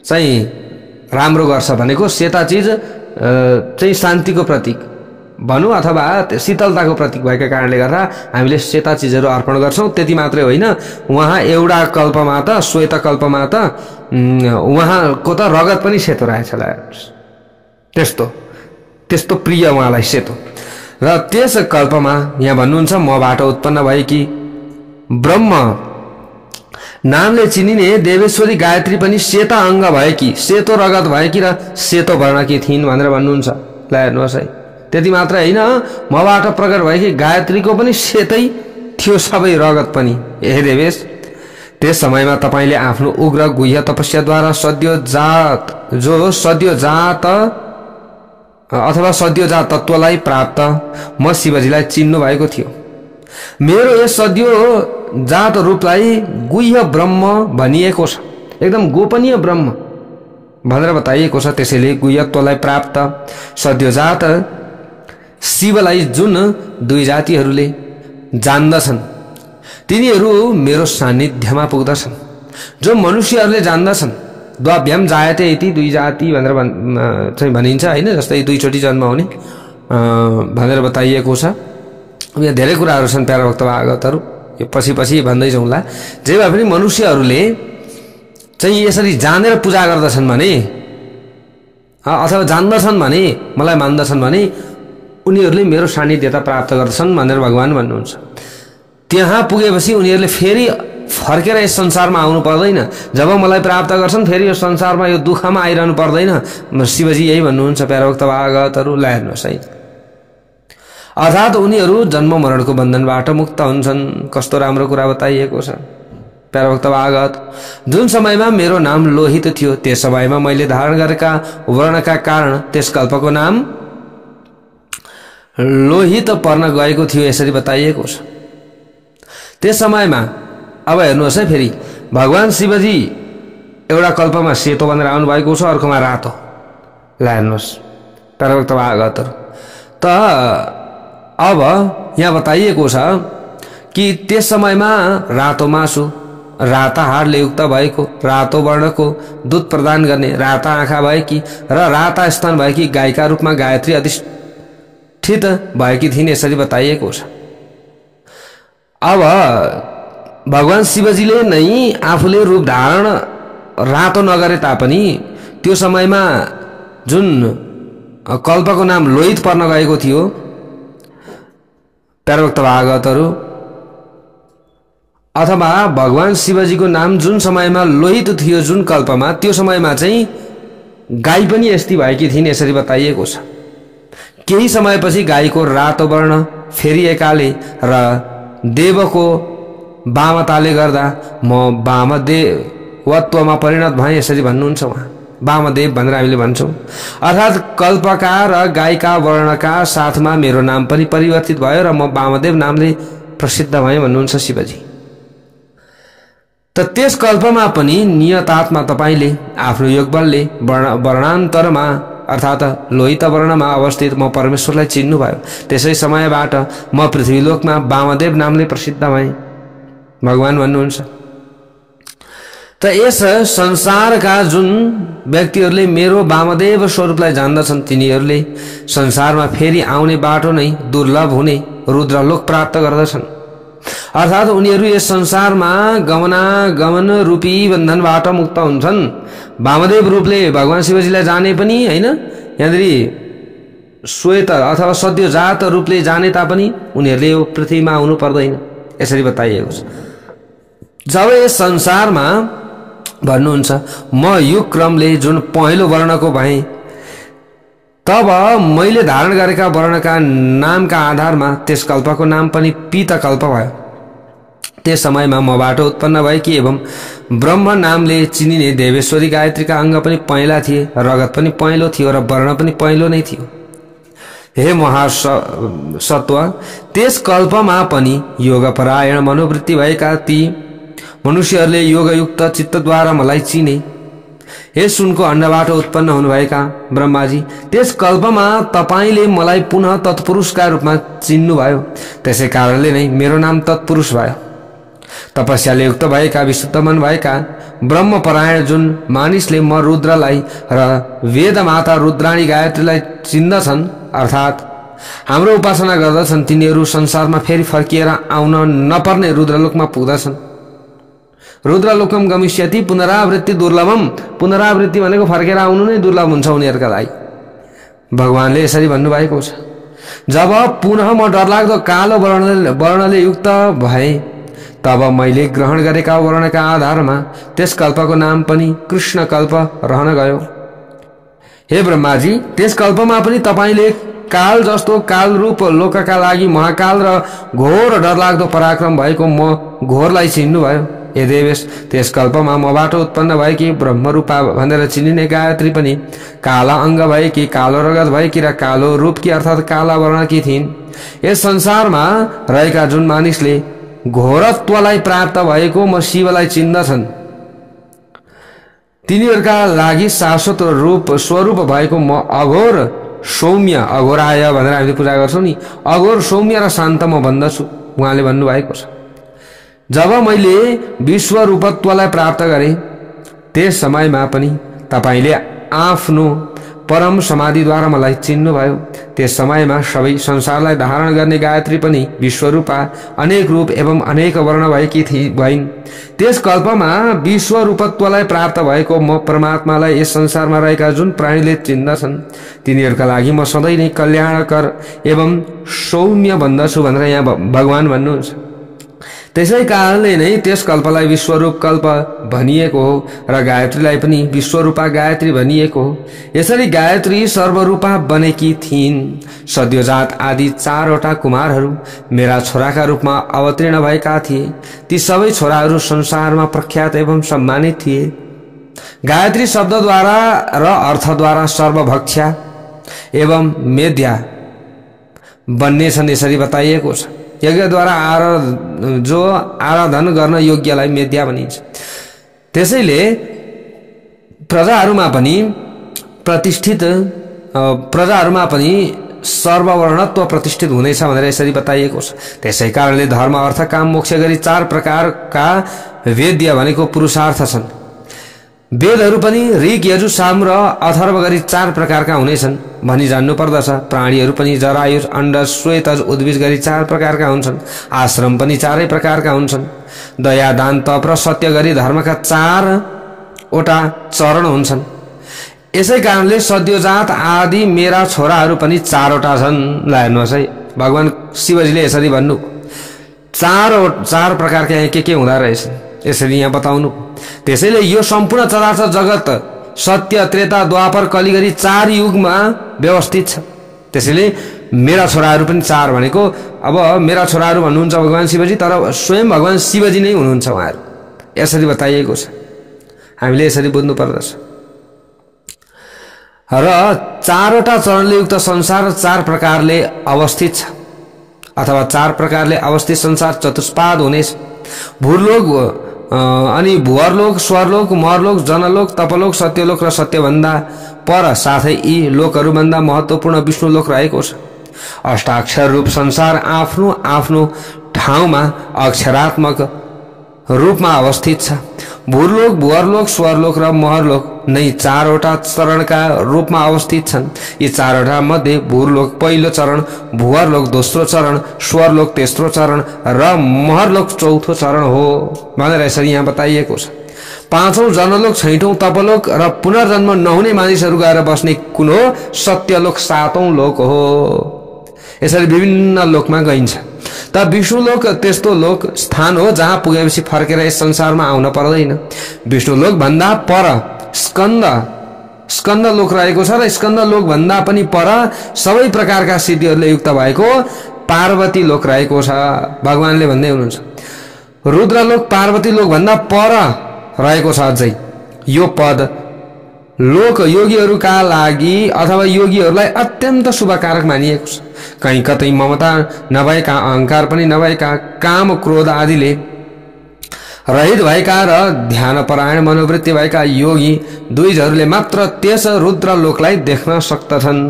चाहिँ राम्रो गर्छ भनेको सेता चीज चाहिँ शान्तिको प्रतीक भनौं अथवा शीतलताको प्रतीक भएका कारणले गर्दा हामीले सेता चीजहरु अर्पण गर्छौं त्यति मात्रै होइन उहाँ एउटा कल्पमा त श्वेत कल्पमा त उहाँको त रगत पनि सेतो रहेछ त्यस्तो प्रिय उहाँलाई सेतो र त्यस कल्पमा यहाँ भन्नुहुन्छ मबाट उत्पन्न भएकी ब्रह्म नामले चिनिने देवेश्वरी गायत्री पनि सेता अंग भएकी सेतो रगत भएकी र सेतो वर्णकी थिइन् भनेर भन्नुहुन्छ ल हेर्नुहोस् है त्यति मात्र हैन मबाट प्रकट भएकी गायत्रीको पनि सेतै थियो सबै रगत पनि हे देवेश त्यस समयमा तपाईले आफ्नो उग्र गुह्य तपस्याद्वारा सद्योजात अथवा सद्योजात तत्वलाई प्राप्त म शिवजीलाई चिन्नु भएको थियो मेरो यस सद्योजात रूपलाई गुह्य ब्रह्म भनिएको छ एकदम गोपनीय ब्रह्म भनेर बताइएको छ त्यसैले गुह्यत्वलाई प्राप्त सद्योजात शिवलाई जुन दुई जातिहरूले जान्दछन् तिनीहरू मेरो सान्निध्यमा पुग्दछन् जो मनुष्यहरूले जान्दछन् द्वाभ्याम जायते इति दुई जाति भनेर चाहिँ भनिन्छ हैन जस्तै दुई चोटी जन्म हुने भनेर बताइएको छ यहाँ धेरै कुराहरू छन् प्यारा भक्त भागवतहरु यो पछि भन्दै जाउँला जे भए पनि मनुष्यहरूले चाहिँ यसरी जानेर पूजा गर्दछन् भने अथवा जान्दछन् भने, मलाई मान्दछन् भने उनीहरूले मेरो सान्निध्यता प्राप्त गर्दछन् भनेर भगवान भन्नुहुन्छ। त्यहाँ पुगेपछि उनीहरूले फेरि फर्केर यस संसारमा आउनु पर्दैन। जब मलाई प्राप्त गर्छन् फेरि यो संसारमा यो दुःखमा आइरहनु पर्दैन। शिवजी यही भन्नुहुन्छ प्यारोक्त भागवतहरू। ल हेर्नुहोस् है, अर्थात् उनीहरू जन्म मरणको बन्धनबाट मुक्त हुन्छन्। कस्तो राम्रो कुरा बताइएको छ प्यारोक्त भागवत। जुन समयमा मेरो नाम लोहित थियो त्यस समयमा मैले धारण गरेका वर्णका कारण त्यस कल्पको नाम लोहित पर्न गएको थियो, यसरी बताइएको छ। त्यस समयमा अब हेर्नुहोस् है, फेरि भगवान शिवजी एउटा कल्पमा सेतो भनेर आउनु भएको छ, अर्कोमा रातो। ल हेर्नुहोस् प्यारोक्त भागवतहरू। त अब यहाँ बताइएको छ कि त्यस समयमा रातो मासु, राता हाडले युक्त भएको, रातो वर्णको दूध प्रदान गर्ने, राता आँखा भएकी र राता स्तन भएकी गायका रूपमा गायत्री अधिष्ठित भएकी थिइन्, यसरी बताइएको छ। अब भगवान शिवजीले नै आफूले रूप धारण रातो नगरे तापनि त्यो समयमा जुन कल्पको नाम लोहित पर्न गएको थियो प्यारोक्त भागवतहरू, अथवा भगवान शिवजीको नाम जुन समयमा लोहित थियो जुन कल्पमा, त्यो समयमा चाहिँ गाई पनि यस्ती भएकी थिइन्, यसरी बताइएको छ। केही समयपछि गाईको रातो वर्ण फेरिएकाले र देवको वामताले गर्दा म वामदेवत्वमा परिणत भएँ, यसरी भन्नुहुन्छ उहाँ। वामदेव भनेर हामीले भन्छौँ। अर्थात् कल्पका र गायका वर्णका साथमा मेरो नाम पनि परिवर्तित भयो र म वामदेव नामले प्रसिद्ध भएँ भन्नुहुन्छ शिवजी। त त्यस कल्पमा पनि नियतात्मा तपाईले आफ्नो योगबलले वर्णान्तरमा अर्थात् लोहित वर्णमा अवस्थित म परमेश्वरलाई चिन्नुभयो। त्यसै समयबाट म पृथ्वीलोकमा वामदेव नामले प्रसिद्ध भएँ भगवान भन्नुहुन्छ। त यस संसारका जुन व्यक्तिहरूले मेरो वामदेव स्वरूपलाई जान्दछन् तिनीहरूले संसारमा फेरि आउने बाटो नै दुर्लभ हुने रुद्रलोक प्राप्त गर्दछन्। अर्थात् उनीहरू यस संसारमा गमनागमन रूपी बन्धनबाट मुक्त हुन्छन्। वामदेव रूपले भगवान शिवजीलाई जाने पनि हैन, यहाँनिर श्वेत अथवा सद्योजात रूपले जाने तापनि उनीहरूले यो पृथ्वीमा आउनु पर्दैन, यसरी बताइएको छ। जब यस संसारमा भन्नुहुन्छ म युग क्रमले जुन पहिलो वर्णको भएँ, तब मैले धारण गरेका वर्णका नामका आधारमा त्यस कल्पको नाम पनि पीत कल्प भयो। त्यस समयमा मबाट उत्पन्न भएकी एवं ब्रह्म नामले चिनिने देवेश्वरी गायत्रीका अङ्ग पनि पहेँला थिए, रगत पनि पहेँलो थियो र वर्ण पनि पहेँलो नै थियो। हे महासत्व, त्यस कल्पमा पनि योगपरायण मनोवृत्ति भएका ती मनुष्यहरूले योगयुक्त चित्तद्वारा मलाई चिने। हे सुनको अण्डबाट उत्पन्न हुनुभएका ब्रह्माजी, त्यस कल्पमा तपाईले मलाई पुनः तत्पुरुषका रूपमा चिन्नुभयो। त्यसै कारणले नै मेरो नाम तत्पुरुष भयो। तपस्याले युक्त भएका विशुद्ध मन भएका ब्रह्मपरायण जुन मानिसले म रुद्रलाई र वेद माता रुद्राणी गायत्रीलाई चिन्दछन् अर्थात् हाम्रो उपासना गर्दछन्, तिनीहरू संसारमा फेरि फर्किएर आउन नपर्ने रुद्रलोकमा पुग्दछन्। रुद्रलोकम गमिष्यति पुनरावृत्ति दुर्लभम। पुनरावृत्ति भनेको फर्केर आउनु नै दुर्लभ हुन्छ उनीहरूका लागि, भगवानले यसरी भन्नुभएको छ। जब पुनः म डरलाग्दो कालो वर्णले युक्त भए तब मैले ग्रहण गरेका वर्णका आधारमा त्यस कल्पको नाम पनि कृष्ण कल्प रहन गयो। हे ब्रह्माजी, त्यस कल्पमा पनि तपाईले काल जस्तो काल रूप लोकका लागि महाकाल र घोर डरलाग्दो पराक्रम भएको म घोरलाई चिन्नुभयो। हे देवेश, त्यस कल्पमा मबाट उत्पन्न भएकी ब्रह्मरूपा भनेर चिनिने गायत्री पनि काला अङ्ग भएकी, कालो रगत भएकी र कालो रूपकी अर्थात् काला वर्णकी थिइन्। यस संसारमा रहेका जुन मानिसले घोरत्वलाई प्राप्त भएको म शिवलाई चिन्दछन्, तिनीहरूका लागि शाश्वत रूप स्वरूप भएको म अघोर सौम्य, अघोराय भनेर हामीले पूजा गर्छौँ नि, अघोर सौम्य र शान्त म भन्दछु, उहाँले भन्नुभएको छ। जब मैले विश्वरूपत्वलाई प्राप्त गरेँ त्यस समयमा पनि तपाईले आफ्नो परम समाधिद्वारा मलाई चिन्नुभयो। त्यस समयमा सबै संसारलाई धारण गर्ने गायत्री पनि विश्वरूपा अनेक रूप एवं अनेक वर्ण भएकी भइन्। त्यस कल्पमा विश्वरूपत्वलाई प्राप्त भएको म परमात्मालाई यस संसारमा रहेका जुन प्राणीले चिन्दछन् तिनीहरूका लागि म सधैँ नै कल्याणकर एवं सौम्य बन्दछु भनेर यहाँ भगवान भन्नुहुन्छ। त्यसै कारणले नै त्यस कल्पलाई विश्वरूप कल्प भनिएको हो र गायत्रीलाई पनि विश्वरूपा गायत्री भनिएको हो। यसरी गायत्री सर्वरूपा बनेकी थिइन्। सद्योजात आदि 4 वटा कुमारहरू मेरा छोराका रूपमा अवतीर्ण भएका थिए। ती सबै छोराहरू संसारमा प्रख्यात एवं सम्मानित थिए। गायत्री शब्दद्वारा र अर्थद्वारा सर्वभक्षा एवं मेध्या बन्ने छन् यसरी बताइएको छ। यज्ञद्वारा जो आराधन गर्न योग्यलाई मेध्या भनिन्छ। त्यसैले प्रजाहरूमा पनि सर्ववर्णत्व प्रतिष्ठित हुनेछ भनेर यसरी बताइएको छ। त्यसै कारणले धर्म अर्थ काम मोक्ष गरी 4 प्रकारका वेद्य भनेको पुरुषार्थ छन्। वेदहरू पनि ऋग यजु साम र अथर्व गरी 4 प्रकारका हुनेछन् भनी जान्नु पर्दछ। प्राणीहरू पनि जरायुर अण्डज श्वेतज उद्भिज गरी 4 प्रकारका हुन्छन्। आश्रम पनि 4 प्रकारका हुन्छन्। दया दान तप र सत्य गरी धर्मका 4 वटा चरण हुन्छन्। यसै कारणले सद्योजात आदि मेरा छोराहरू पनि 4 वटा छन्। ल हेर्नुहोस् है, भगवान शिवजीले यसरी भन्नु 4 प्रकारका के हुँदा रहेछन् यसरी यहाँ बताउनु। त्यसैले यो सम्पूर्ण चराचर जगत सत्य त्रेता द्वापर कली गरी 4 युगमा व्यवस्थित छ। त्यसैले मेरा छोराहरू पनि 4 भनेको अब मेरा छोराहरू भन्नुहुन्छ भगवान शिवजी, तर स्वयं भगवान शिवजी नै हुनुहुन्छ उहाँहरू। यसरी बताइएको छ, हामीले यसरी बुझ्नु पर्दछ। र 4 वटा चरणले युक्त संसार 4 प्रकारले अवस्थित छ अथवा 4 प्रकारले अवस्थित संसार चतुष्पाद हुनेछ। भूलोक अनि भुवरलोक, स्वरलोक, मरलोक, जनलोक, तपलोक, सत्यलोक र सत्यभन्दा पर साथै यी लोकहरूभन्दा महत्त्वपूर्ण विष्णुलोक रहेको छ। अष्टाक्षर रूप संसार आफ्नो आफ्नो ठाउँमा अक्षरात्मक रूपमा अवस्थित छ। भूलोक, भुवरलोक, स्वरलोक र महरलोक नै 4 वटा चरणका रूपमा अवस्थित छन्। यी 4 वटा मध्ये भूलोक पहिलो चरण, भुवरलोक दोस्रो चरण, स्वरलोक तेस्रो चरण र महरलोक चौथो चरण हो भनेर यसरी यहाँ बताइएको छ। 5औं जनलोक, 6औं तपलोक र पुनर्जन्म नहुने मानिसहरू गएर बस्ने कुन हो सत्यलोक 7औं लोक हो। यसरी विभिन्न लोकमा गइन्छ। त विष्णुलोक त्यस्तो लोक स्थान हो जहाँ पुगेपछि फर्केर यस संसारमा आउन पर्दैन। विष्णुलोक भन्दा पर स्कन्द लोक रहेको छ र स्कन्द लोक भन्दा पनि पर सबै प्रकारका सिद्धिहरूले युक्त भएको पार्वती लोक रहेको छ। भगवानले भन्दै हुनुहुन्छ रुद्रलोक पार्वती लोक भन्दा पर रहेको छ। अझै यो पद लोक योगीहरूका लागि अथवा योगीहरूलाई अत्यन्त शुभकारक मानिएको छ। कहीँ कतै ममता नभएका, अहंकार पनि नभएका, काम क्रोध आदिले रहित भएका र ध्यानपरायण मनोवृत्ति भएका योगी दुईजहरूले मात्र त्यस रुद्र लोकलाई देख्न सक्दछन्।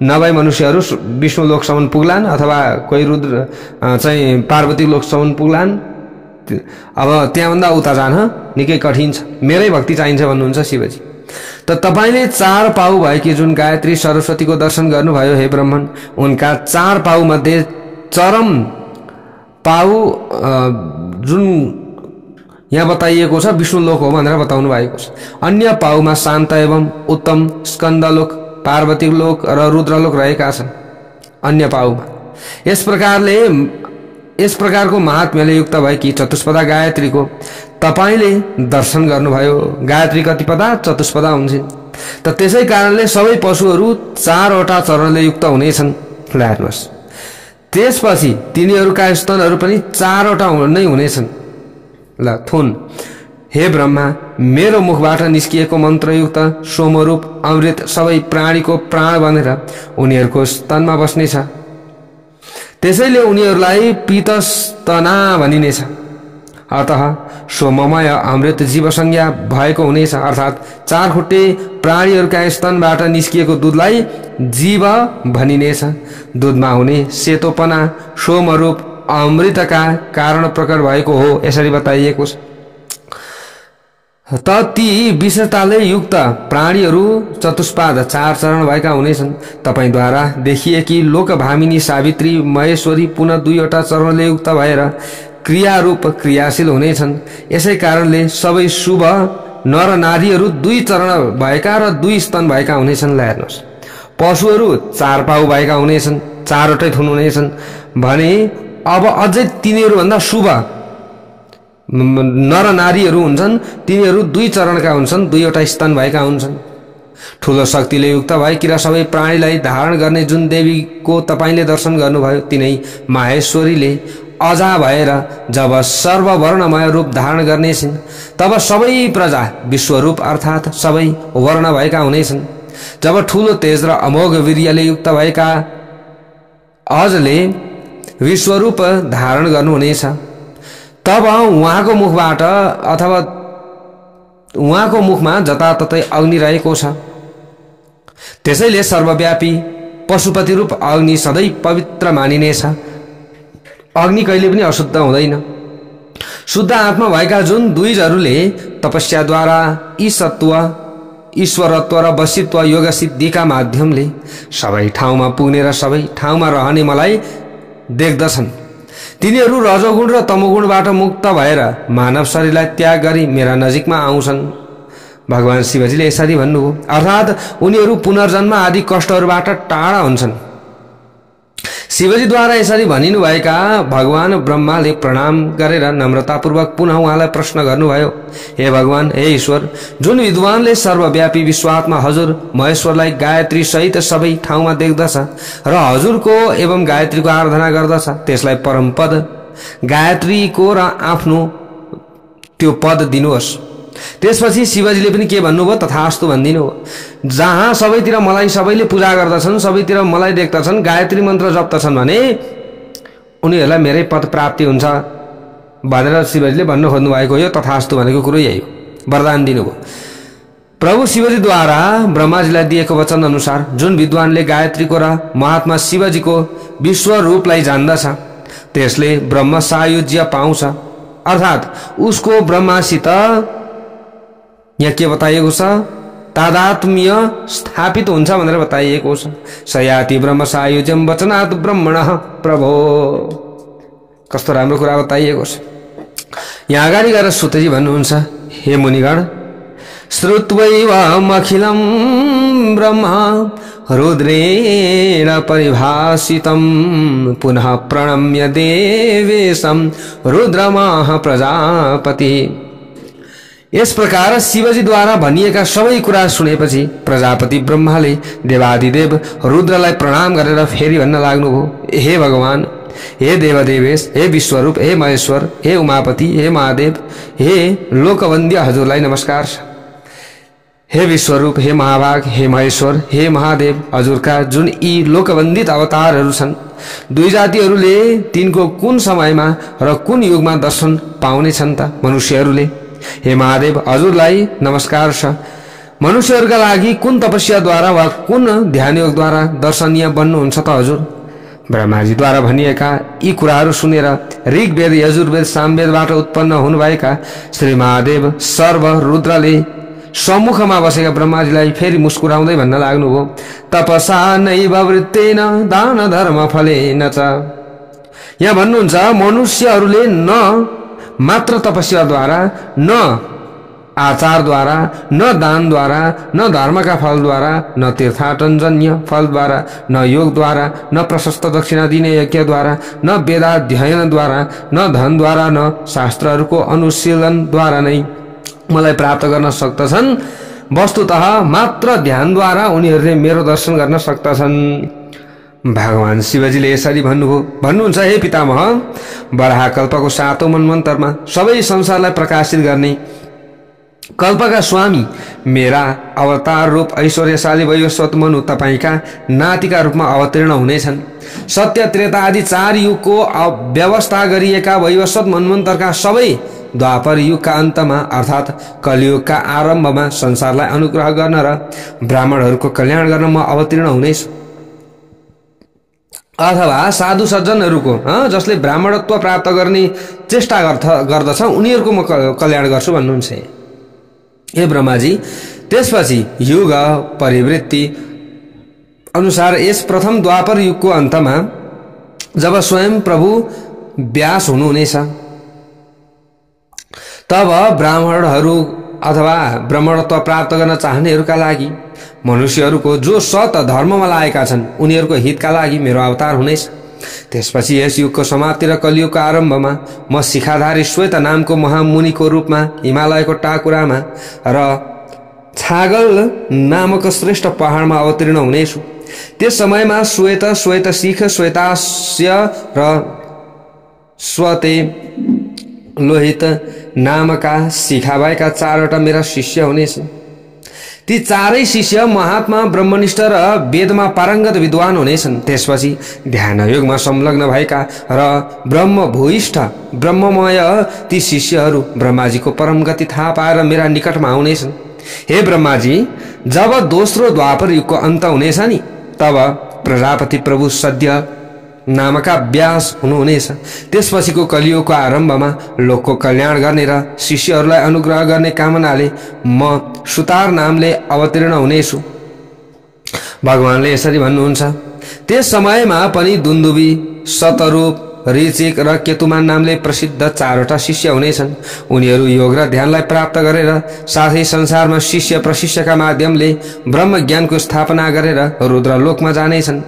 नभए मनुष्यहरू विष्णु लोकसम्म पुग्लान् अथवा कोही रुद्र चाहिँ पार्वती लोकसम्म पुग्लान्। अब त्यहाँभन्दा उता जान निकै कठिन छ। मेरै भक्ति चाहिन्छ भन्नुहुन्छ शिवजी। त तपाईले 4 पाउ भएकी जुन गायत्री सरस्वतीको दर्शन गर्नुभयो हे ब्राह्मण, उनका 4 पाउ मध्ये चरम पाउ जुन यहाँ बताइएको छ विष्णु लोक हो भनेर बताउनु भएको छ। अन्य पाउमा शान्त एवं उत्तम स्कन्दलोक, पार्वती लोक र रुद्रलोक रहेका छन्। अन्य पाउमा यस प्रकारको महात्म्यले युक्त भएकी चतुष्पदा गायत्रीको तपाईले दर्शन गर्नुभयो। गायत्री कतिपदा चतुष्पदा हुन्छन्। त त्यसै कारणले सबै पशुहरू 4 वटा चरणले युक्त हुनेछन्। हेर्नुहोस्, त्यसपछि तिनीहरूका स्तनहरू पनि 4 वटा नै हुनेछन्। ल थुन, हे ब्रह्मा, मेरो मुखबाट निस्किएको मन्त्रयुक्त सोमरूप अमृत सबै प्राणीको प्राण बनेर उनीहरूको स्तनमा बस्नेछ। त्यसैले उनीहरूलाई पीतस्तना भनिनेछ। अतः सोममय अमृत जीव संज्ञा भएको हुनेछ। अर्थात् 4 खुट्टे प्राणीहरूका स्तनबाट निस्किएको दूधलाई जीव भनिनेछ। दूधमा हुने सेतोपना सोमरूप अमृतका कारण प्रकट भएको हो, यसरी बताइएको छ। त ती विशेषताले युक्त प्राणीहरू चतुष्पाद 4 चरण भएका हुनेछन्। तपाईद्वारा देखिएकी लोकभामिनी सावित्री महेश्वरी पुनः 2वटा चरणले युक्त भएर क्रियारूप क्रियाशील हुनेछन्। यसै कारणले सबै शुभ नर नारीहरू 2 चरण भएका र 2 स्तन भएका हुनेछन्। हेर्नुहोस्, पशुहरू 4 पाउ भएका हुनेछन्, 4वटै थुन हुनेछन् भने अब अझै तिनीहरू भन्दा शुभ नर नारीहरू हुन्छन्, तिनीहरू 2 चरणका हुन्छन्, 2वटा स्तन भएका हुन्छन्। ठूलो शक्तिले युक्त भएकी र सबै प्राणीलाई धारण गर्ने जुन देवीको तपाईले दर्शन गर्नुभयो तिनै माहेश्वरीले अजा भएर जब सर्ववर्णमय रूप धारण गर्नेछिन् तब सबै प्रजा विश्वरूप अर्थात सबै वर्ण भएका हुनेछन्। जब ठूलो तेज र अमोघ वीर्यले युक्त भएका अजले विश्वरूप धारण गर्नुहुनेछ तब उहाँको मुखबाट अथवा उहाँको मुखमा जताततै अग्नि रहेको छ। त्यसैले सर्वव्यापी पशुपति रूप अग्नि सधैँ पवित्र मानिनेछ। अग्नि कहिले पनि अशुद्ध हुँदैन। शुद्ध आत्मा भएका जुन द्विजहरूले तपस्याद्वारा ईशत्व ईश्वरत्व र वशित्व योग सिद्धिका माध्यमले सबै ठाउँमा पुग्ने र सबै ठाउँमा रहने मलाई देख्दछन्, तिनीहरू रजोगुण र तमोगुणबाट मुक्त भएर मानव शरीरलाई त्याग गरी मेरा नजिकमा आउँछन्। भगवान शिवजीले यसरी भन्नुभयो, अर्थात् उनीहरू पुनर्जन्म आदि कष्टहरूबाट टाढा हुन्छन्। शिवजीद्वारा यसरी भनिनुभएका भगवान ब्रह्माले प्रणाम गरेर नम्रतापूर्वक पुनः उहाँलाई प्रश्न गर्नुभयो, हे भगवान, हे ईश्वर, जुन विद्वानले सर्वव्यापी विश्वात्मा हजुर महेश्वरलाई गायत्री सहित सबै ठाउँमा देख्दछ र हजुरको एवं गायत्रीको आराधना गर्दछ त्यसलाई परम पद गायत्रीको र आफ्नो त्यो पद दिनुहोस्। त्यसपछि शिवजीले पनि के भन्नुभयो, तथास्तु भनिदिनु हो। जहाँ सबैतिर मलाई सबैले पूजा गर्दछन्, सबैतिर मलाई देख्दछन्, गायत्री मन्त्र जप्दछन् भने उनीहरूलाई मेरै पद प्राप्ति हुन्छ भनेर शिवजीले भन्नु खोज्नु भएको हो। तथास्तु भनेको कुरो यही हो, वरदान दिनुभयो। प्रभु शिवजीद्वारा ब्रह्माजीलाई दिएको वचन अनुसार जुन विद्वानले गायत्रीको र महात्मा शिवजीको विश्व रूपलाई जान्दछ त्यसले ब्रह्म सायुज्य पाउँछ, अर्थात् उसको ब्रह्मासित यहाँ के बताइएको छ, तादात्म्य स्थापित हुन्छ भनेर बताइएको छ। सयाति ब्रह्म सायुज्यम वचनात् ब्रह्मणः प्रभो। कस्तो राम्रो कुरा बताइएको छ। यहाँ अगाडि गएर सुतजी भन्नुहुन्छ, हे मुनिगण, श्रुत्वैवमखिलं ब्रह्म रुद्रेण परिभाषितं पुनः प्रणम्य देवेशं रुद्रमाह प्रजापति। यस प्रकार शिवजीद्वारा भनिएका सबै कुरा सुनेपछि प्रजापति ब्रह्माले देवादिदेव रुद्रलाई प्रणाम गरेर फेरि भन्न लाग्नुभयो, हे भगवान, हे देवदेवेश, हे विश्वरूप, हे महेश्वर, हे उमापति, हे महादेव, हे लोकवन्द्य हजुरलाई नमस्कार छ। हे विश्वरूप, हे महाभाग, हे महेश्वर, हे महादेव, हजुरका जुन यी लोकवन्दित अवतारहरू छन्, दुई जातिहरूले तिनको कुन समयमा र कुन युगमा दर्शन पाउने छन् त? मनुष्यहरूले। हे महादेव, हजुरलाई नमस्कार छ। मनुष्यहरूका लागि कुन तपस्याद्वारा वा कुन ध्यानयोगद्वारा दर्शनीय बन्नुहुन्छ त हजुर? ब्रह्माजीद्वारा भनिएका यी कुराहरू सुनेर ऋग्वेद, यजुर्वेद, सामवेदबाट उत्पन्न हुनुभएका श्री महादेव सर्व रुद्रले सम्मुखमा बसेका ब्रह्माजीलाई फेरि मुस्कुराउँदै भन्न लाग्नुभयो, तपसा नैव वृत्तेन दान धर्म फलेन च। यहाँ भन्नुहुन्छ, मनुष्यहरूले न मात्र तपस्याद्वारा, न आचारद्वारा, न दानद्वारा, न धर्मका फलद्वारा, न तीर्थाटनजन्य फलद्वारा, न योगद्वारा, न प्रशस्त दक्षिणा दिने यज्ञद्वारा, न वेदाध्ययनद्वारा, न धनद्वारा, न शास्त्रहरूको अनुशीलनद्वारा नै मलाई प्राप्त गर्न सक्दछन्। वस्तुतः मात्र ध्यानद्वारा उनीहरूले मेरो दर्शन गर्न सक्दछन्। भगवान शिवजीले यसरी भन्नुहुन्छ, हे पितामह, बराहकल्पको 7औं मन्वन्तरमा सबै संसारलाई प्रकाशित गर्ने कल्पका स्वामी मेरा अवतार रूप ऐश्वर्यशाली वैवस्वत मनु तपाईका नातिका रूपमा अवतीर्ण हुनेछन्। सत्य, त्रेता आदि 4 युगको व्यवस्था गरिएका वैवस्वत मन्वन्तरका सबै द्वापर युगका अन्तमा अर्थात् कलियुगका आरम्भमा संसारलाई अनुग्रह गर्न र ब्राह्मणहरूको कल्याण गर्न म अवतीर्ण हुनेछु। अथवा साधु सज्जनहरूको जसले ब्राह्मणत्व प्राप्त गर्ने चेष्टा गर्दछ उनीहरूको म कल्याण गर्छु भन्नुहुन्छ। हे ब्रह्माजी, त्यसपछि युग परिवृत्ति अनुसार यस प्रथम द्वापर युगको अन्तमा जब स्वयं प्रभु व्यास हुनुहुनेछ, तब ब्राह्मणहरू अथवा ब्रह्मणत्व प्राप्त गर्न चाहनेहरूका लागि, मनुष्यहरूको जो सत धर्ममा लागेका छन् उनीहरूको हितका लागि मेरो अवतार हुनेछ। त्यसपछि यस युगको समाप्ति र कलियुगको आरम्भमा म शिखाधारी श्वेत नामको महामुनिको रूपमा हिमालयको टाकुरामा र छागल नामक श्रेष्ठ पहाडमा अवतीर्ण हुनेछु। त्यस समयमा श्वेत, श्वेत शिख, श्वेतास्य र स्वते लोहित नामका शिखाबाईका 4वटा मेरा शिष्य हुनेछन्। ती 4 शिष्य महात्मा, ब्रह्मनिष्ठ र वेदमा पारङ्गत विद्वान हुनेछन्। त्यसपछि ध्यान योगमा संलग्न भएका र ब्रह्म भूइष्ठ ब्रह्ममय ती शिष्यहरू ब्रह्माजीको परम गति थाहा पाएर मेरा निकटमा आउनेछन्। हे ब्रह्माजी, जब दोस्रो द्वापर युगको अन्त हुनेछ नि, तब प्रजापति प्रभु सद्य नामका व्यास हुनुहुनेछ। त्यसपछिको कलियुगको आरम्भमा लोकको कल्याण गर्ने र शिष्यहरूलाई अनुग्रह गर्ने कामनाले म सुतार नामले अवतीर्ण हुनेछु। भगवानले यसरी भन्नुहुन्छ। त्यस समयमा पनि दुन्दुबी, शतरूप, ऋचिक र केतुमान नामले प्रसिद्ध 4वटा शिष्य हुनेछन्। उनीहरू योग र ध्यानलाई प्राप्त गरेर साथै संसारमा शिष्य प्रशिष्यका माध्यमले ब्रह्म ज्ञानको स्थापना गरेर रुद्रलोकमा जानेछन्।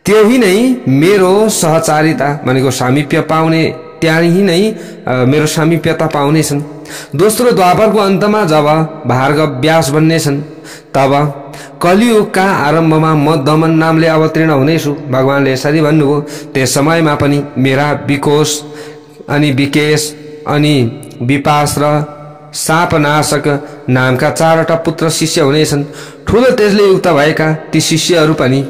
त्यही नै मेरो सहचारिता भनेको सामिप्य पाउने, त्यही नै मेरो सामिप्यता पाउनेछन्। दोस्रो द्वापरको अन्तमा जब भार्गव व्यास बन्नेछन्, तब कलियुगका आरम्भमा म दमन नामले अवतीर्ण हुनेछु। भगवानले यसरी भन्नुभयो। त्यस समयमा पनि मेरा विकोश अनि विकेश अनि विपास र सापनाशक नामका 4वटा पुत्र शिष्य हुनेछन्। ठूलो तेजले युक्त भएका ती शिष्यहरू पनि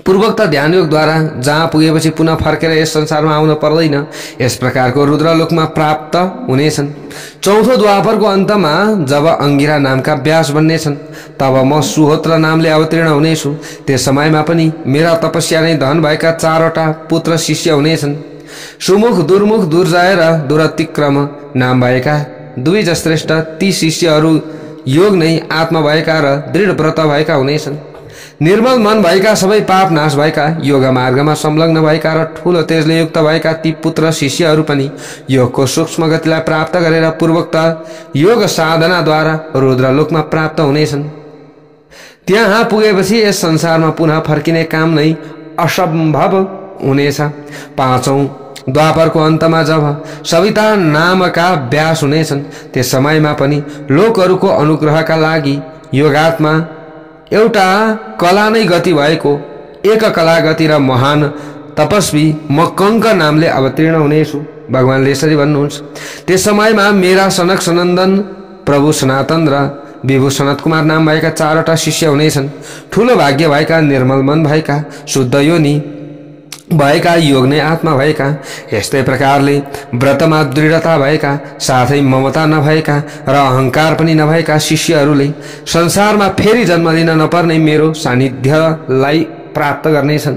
पूर्वोक्त ध्यान योगद्वारा जहाँ पुगेपछि पुनः फर्केर यस संसारमा आउन पर्दैन, यस प्रकारको रुद्रलोकमा प्राप्त हुनेछन्। चौथो द्वापरको अन्तमा जब अंगिरा नामका व्यास बन्नेछन्, तब म सुहोत्र नामले अवतीर्ण हुनेछु। त्यस समयमा पनि मेरा तपस्या नै धन भएका 4वटा पुत्र शिष्य हुनेछन्। सुमुख, दुर्मुख, दुर्जय र दुरतिक्रम नाम भएका 2 श्रेष्ठ ती शिष्यहरू योग नै आत्मा भएका र दृढ व्रत भएका हुनेछन्। निर्मल मन भएका, सबै पाप नाश भएका, योग मार्गमा संलग्न भएका र ठूलो तेजले युक्त भएका ती पुत्र शिष्यहरू पनि योगको सूक्ष्म गतिलाई प्राप्त गरेर पूर्वोक्त योग साधनाद्वारा रुद्रलोकमा प्राप्त हुनेछन्। त्यहाँ पुगेपछि यस संसारमा पुनः फर्किने काम नै असम्भव हुनेछ। 5औं द्वापरको अन्तमा जब सविता नामका व्यास हुनेछन्, त्यस समयमा पनि लोकहरूको अनुग्रहका लागि योगात्मा एउटा कला नै गति भएको एक कला गति र महान तपस्वी म कंक नामले अवतीर्ण हुनेछु। भगवानले यसरी भन्नुहुन्छ। त्यस समयमा मेरा सनक सनन्दन, प्रभु सनातन र विभु सनत कुमार नाम भएका 4वटा शिष्य हुनेछन्। ठूलो भाग्य भएका, निर्मल मन भएका, शुद्ध योनि भएका, योग नै आत्मा भएका, यस्तै प्रकारले व्रतमा दृढता भएका, साथै ममता नभएका र अहंकार पनि नभएका शिष्यहरूले संसारमा फेरि जन्म लिन नपर्ने मेरो सानिध्यलाई प्राप्त गर्नेछन्।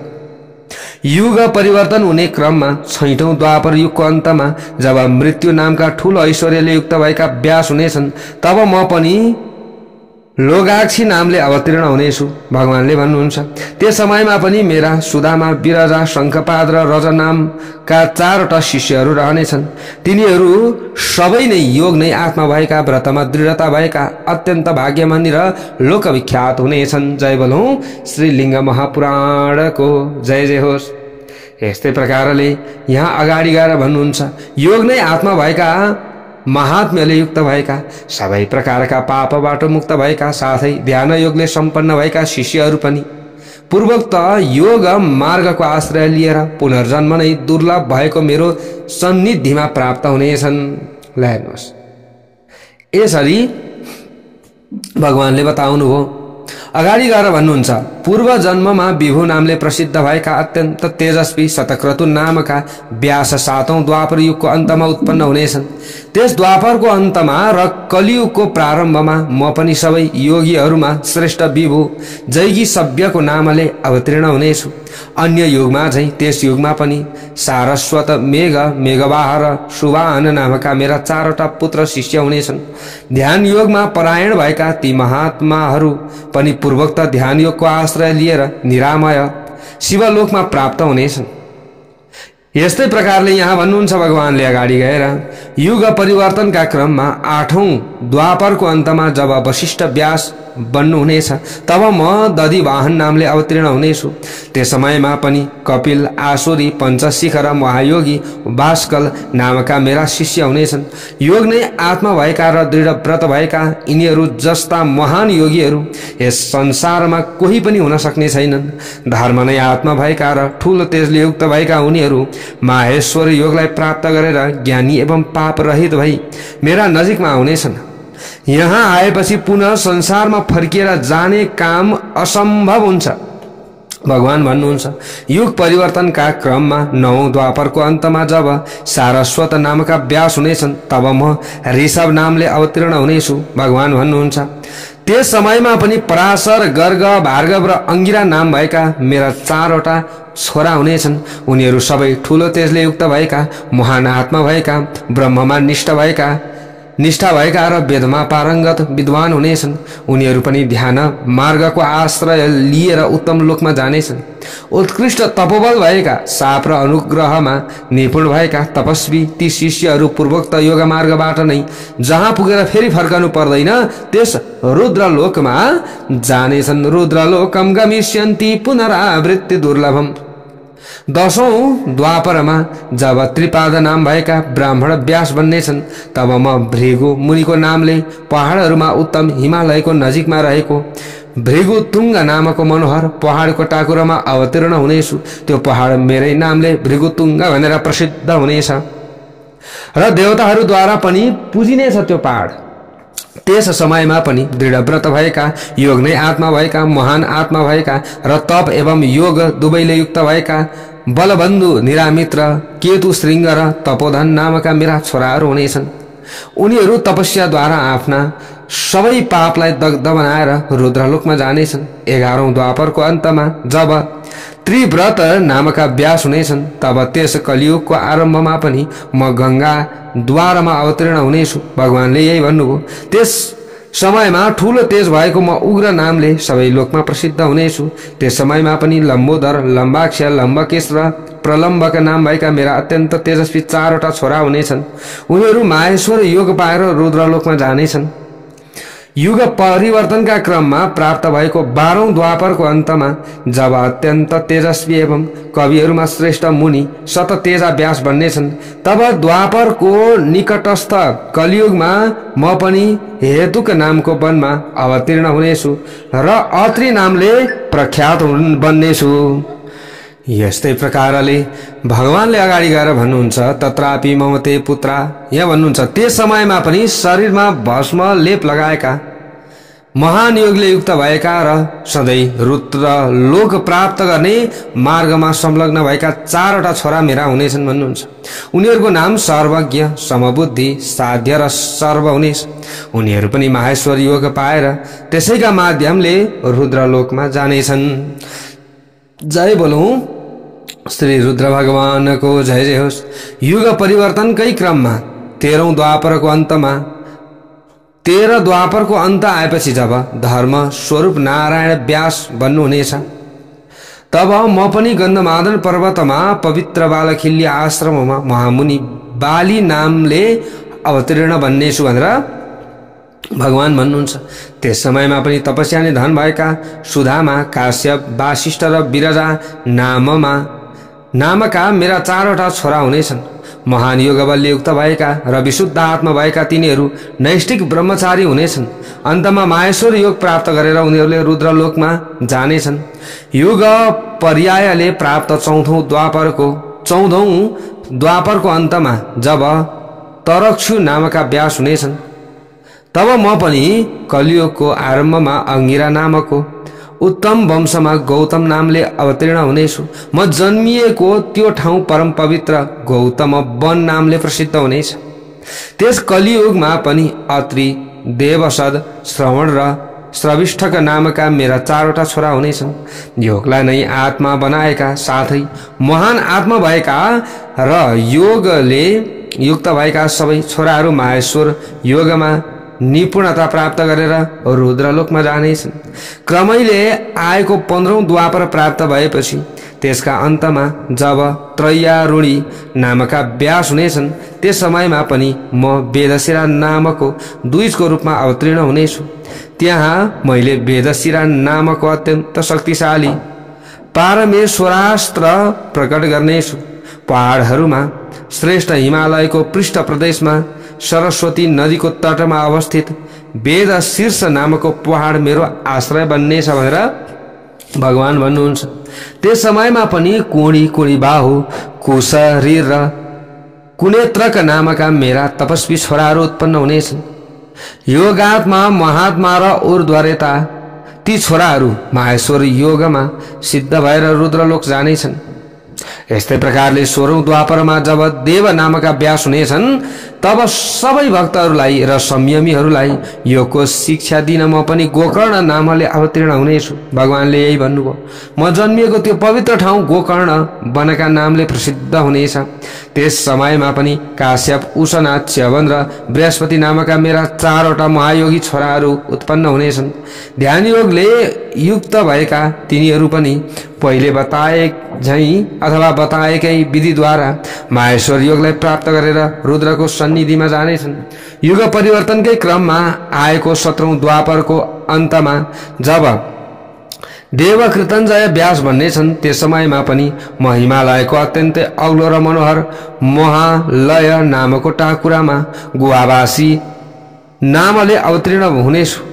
युग परिवर्तन हुने क्रममा 6औं द्वापर युगको अन्तमा जब मृत्यु नामका ठूलो ऐश्वर्यले युक्त भएका व्यास हुनेछन्, तब म पनि लोगाक्षी नामले अवतीर्ण हुनेछु। भगवानले भन्नुहुन्छ। त्यस समयमा पनि मेरा सुदामा, विरजा, शंखपाद र रज नामका 4वटा शिष्यहरू रहनेछन्। तिनीहरू सबै नै योग नै आत्मा भएका, व्रतमा दृढता भएका, अत्यन्त भाग्यमानी र लोकविख्यात हुनेछन्। जय बोलौं श्री लिंग महापुराणको जय जय होस्। यस्तै प्रकारले यहाँ अगाडि गएर भन्नुहुन्छ। योग नै आत्मा भएका, महात्म्यले युक्त भएका, सबै प्रकारका पापबाट मुक्त भएका, साथै ध्यान योगले सम्पन्न भएका शिष्यहरू पनि पूर्वोक्त योग मार्गको आश्रय लिएर पुनर्जन्म नै दुर्लभ भएको मेरो सन्निधिमा प्राप्त हुनेछन्। ल हेर्नुहोस्, यसरी भगवानले बताउनुभयो। अगाडि गएर भन्नुहुन्छ। पूर्व जन्ममा विभु नामले प्रसिद्ध भएका अत्यन्त तेजस्वी शतक्रतु नामका व्यास 7औं द्वापर युगको अन्तमा उत्पन्न हुनेछन्। त्यस द्वापरको अन्तमा र कलियुगको प्रारम्भमा म पनि सबै योगीहरूमा श्रेष्ठ विभु जैगी सभ्यको नामले अवतीर्ण हुनेछु। अन्य युगमा झै त्यस युगमा पनि सारस्वत मेघ, मेघवाह र सुवाहन नामका मेरा 4वटा पुत्र शिष्य हुनेछन्। ध्यान योगमा परायण भएका ती महात्माहरू पनि पूर्वोक्त ध्यान योगको आश्रय लिएर निरामय शिवलोकमा प्राप्त हुनेछन्। यस्तै प्रकारले यहाँ भन्नुहुन्छ भगवानले अगाडि गएर, युग परिवर्तनका क्रममा 8औं द्वापरको अन्तमा जब वशिष्ठ व्यास बन्नुहुनेछ तब म दधिवाहन नामले अवतीर्ण हुनेछु। त्यस समयमा पनि कपिल, आसुरी, पञ्चशिख र महायोगी भास्कल नामका मेरा शिष्य हुनेछन्। योग नै आत्मा भएका र दृढ व्रत भएका यिनीहरू जस्ता महान योगीहरू यस संसारमा कोही पनि हुन सक्ने छैनन्। धर्म नै आत्मा भएका र ठूलो तेजले युक्त भएका उनीहरू माहेश्वर योगलाई प्राप्त गरेर ज्ञानी एवं पाप रहित भई मेरा नजिकमा आउनेछन्। यहाँ आएपछि पुनः संसारमा फर्किएर जाने काम असम्भव हुन्छ। भगवान भन्नुहुन्छ, युग परिवर्तनका क्रममा 9औं द्वापरको अन्तमा जब सारस्वत नामका व्यास हुनेछन् तब म ऋषभ नामले अवतीर्ण हुनेछु। भगवान भन्नुहुन्छ, त्यस समयमा पनि पराशर, गर्ग, भार्गव र अंगिरा नाम भएका मेरा 4वटा छोरा हुनेछन्। उनीहरू सबै ठूलो तेजले युक्त भएका, महान आत्मा भएका, ब्रह्ममा निष्ठा भएका र वेदमा पारंगत विद्वान हुनेछन्। उनीहरू पनि ध्यान मार्गको आश्रय लिएर उत्तम लोकमा जानेछन्। उत्कृष्ट तपोबल भएका, साप र अनुग्रहमा निपुण भएका तपस्वी ती शिष्यहरू पूर्वोक्त योग मार्गबाट नै जहाँ पुगेर फेरि फर्कनु पर्दैन त्यस रुद्रलोकमा जानेछन्। रुद्रलोकम गमिष्यन्ति पुनरावृत्ति दुर्लभम। 10औं द्वापरमा जब त्रिपाद नाम भएका ब्राह्मण व्यास बन्नेछन् तब म भृगु मुनिको नामले पहाडहरूमा उत्तम हिमालयको नजिकमा रहेको भृगु तुंग नामको मनोहर पहाडको टाकुरामा अवतीर्ण हुनेछु। त्यो पहाड मेरै नामले भृगु तुंग भनेर प्रसिद्ध हुनेछ र देवताहरूद्वारा पनि पूजिनेछ त्यो पहाड। त्यस समयमा पनि दृढ व्रत भएका, योग नै आत्मा भएका, महान आत्मा भएका र तप एवं योग दुवैले युक्त भएका बलबन्धु, निरामित्र, केतु, श्रृंग र तपोधन नामका मेरा छोराहरू हुनेछन्। उनीहरू तपस्याद्वारा आफ्ना सबै पापलाई दग्ध बनाएर रुद्रलोकमा जानेछन्। 11औं द्वापरको अन्तमा जब त्रिव्रत नामका व्यास हुनेछन् तब त्यस कलियुगको आरम्भमा पनि म गंगा द्वारमा अवतीर्ण हुनेछु। भगवानले यही भन्नुभयो। त्यस समयमा ठूलो तेज भएको म उग्र नामले सबै लोकमा प्रसिद्ध हुनेछु। त्यस समयमा पनि लम्बोदर, लम्बाक्ष, लम्बकेश र प्रलम्बक नाम भएका मेरा अत्यन्त तेजस्वी 4वटा छोरा हुनेछन्। उनीहरू माहेश्वर योग पाएर रुद्रलोकमा जानेछन्। युग परिवर्तनका क्रममा प्राप्त भएको 12औं द्वापरको अन्तमा जब अत्यन्त तेजस्वी एवं कविहरूमा श्रेष्ठ मुनि शततेजा व्यास बन्नेछन् तब द्वापरको निकटस्थ कलियुगमा म पनि हेतुक नामको वनमा अवतीर्ण हुनेछु र अत्रि नामले प्रख्यात बन्नेछु। यस्तै प्रकारले भगवानले अगाडि गएर भन्नुहुन्छ, तत्रापि ममते पुत्रा। यहाँ भन्नुहुन्छ, त्यस समयमा पनि शरीरमा भस्म लेप लगाएका, महान योगले युक्त भएका र सधैँ रुद्र लोक प्राप्त गर्ने मार्गमा संलग्न भएका 4वटा छोरा मेरा हुनेछन् भन्नुहुन्छ। उनीहरूको नाम सर्वज्ञ, समबुद्धि, साध्य र सर्व हुनेछ। उनीहरू पनि माहेश्वर योग पाएर त्यसैका माध्यमले रुद्रलोकमा जानेछन्। जय बोलौं श्री रुद्र भगवानको जय जय होस्। युग परिवर्तनकै क्रममा 13औं द्वापरको अन्तमा 13 द्वापरको अन्त आएपछि जब धर्म स्वरूप नारायण व्यास बन्नुहुनेछ तब म पनि गन्धमादन पर्वतमा पवित्र बालखिल्य आश्रममा महामुनि बाली नामले अवतीर्ण बन्नेछु भनेर भगवान भन्नुहुन्छ। त्यस समयमा पनि तपस्या नै धन भएका सुधामा, काश्यप, वासिष्ठ र विरजा नामका मेरा 4वटा छोरा हुनेछन्। महान योग बलले युक्त भएका र विशुद्ध आत्मा भएका तिनीहरू नैष्ठिक ब्रह्मचारी हुनेछन्। अन्तमा माहेश्वर योग प्राप्त गरेर उनीहरूले रुद्रलोकमा जानेछन्। युग पर्यायले प्राप्त 14औं द्वापरको अन्तमा जब तरक्षु नामका व्यास हुनेछन् तब म पनि कलियुगको आरम्भमा अंगिरा नामको उत्तम वंशमा गौतम नामले अवतीर्ण हुनेछु। म जन्मिएको त्यो ठाउँ परम पवित्र गौतम वन नामले प्रसिद्ध हुनेछ। त्यस कलियुगमा पनि अत्रि, देवसद, श्रवण र श्रविष्ठक नामका मेरा 4वटा छोरा हुनेछन्। योगलाई नै आत्मा बनाएका साथै महान आत्मा भएका र योगले युक्त भएका सबै छोराहरू माहेश्वर योगमा निपुणता प्राप्त गरेर रुद्रलोकमा जानेछन्। क्रमैले आएको 15औं द्वापर प्राप्त भएपछि त्यसका अन्तमा जब त्रयारुणी नामका व्यास हुनेछन् त्यस समयमा पनि म वेदशिरा नामको द्विजको रूपमा अवतीर्ण हुनेछु। त्यहाँ मैले वेदशिरा नामको अत्यन्त शक्तिशाली पारमेश्वरास्त्र प्रकट गर्नेछु। पहाडहरूमा श्रेष्ठ हिमालयको पृष्ठ प्रदेशमा सरस्वती नदीको तटमा अवस्थित वेद शीर्ष नामको पहाड मेरो आश्रय बन्नेछ भनेर भगवान भन्नुहुन्छ। त्यस समयमा पनि कुणी, कुणी बाहु, कुशरीर र कुनेत्रक नामका मेरा तपस्वी छोराहरू उत्पन्न हुनेछन्। योगात्मा, महात्मा र ऊर्ध्वरेता ती छोराहरू माहेश्वर योगमा सिद्ध भएर रुद्रलोक जानेछन्। यस्तै प्रकारले 16औं द्वापरमा जब देव नामका व्यास हुनेछन् तब सबै भक्तहरूलाई र संयमीहरूलाई योगको शिक्षा दिन म पनि गोकर्ण नामले अवतीर्ण हुनेछु। भगवानले यही भन्नुभयो। म जन्मिएको त्यो पवित्र ठाउँ गोकर्ण वनका नामले प्रसिद्ध हुनेछ। त्यस समयमा पनि काश्यप, उशना, च्यवन र बृहस्पति नामका मेरा 4वटा महायोगी छोराहरू उत्पन्न हुनेछन्। ध्यान योगले युक्त भएका तिनीहरू पनि पहिले बताए झैं अथवा बताएकै विधिद्वारा माहेश्वर योगलाई प्राप्त गरेर रुद्रको सन्निधिमा जानेछन्। युग परिवर्तनकै क्रममा आएको 17औं द्वापरको अन्तमा जब देव कृतञ्जय व्यास भन्ने छन् त्यस समयमा पनि म हिमालयको अत्यन्तै अग्लो र मनोहर महालय नामको टाकुरामा गुवावासी नामले अवतीर्ण हुनेछु।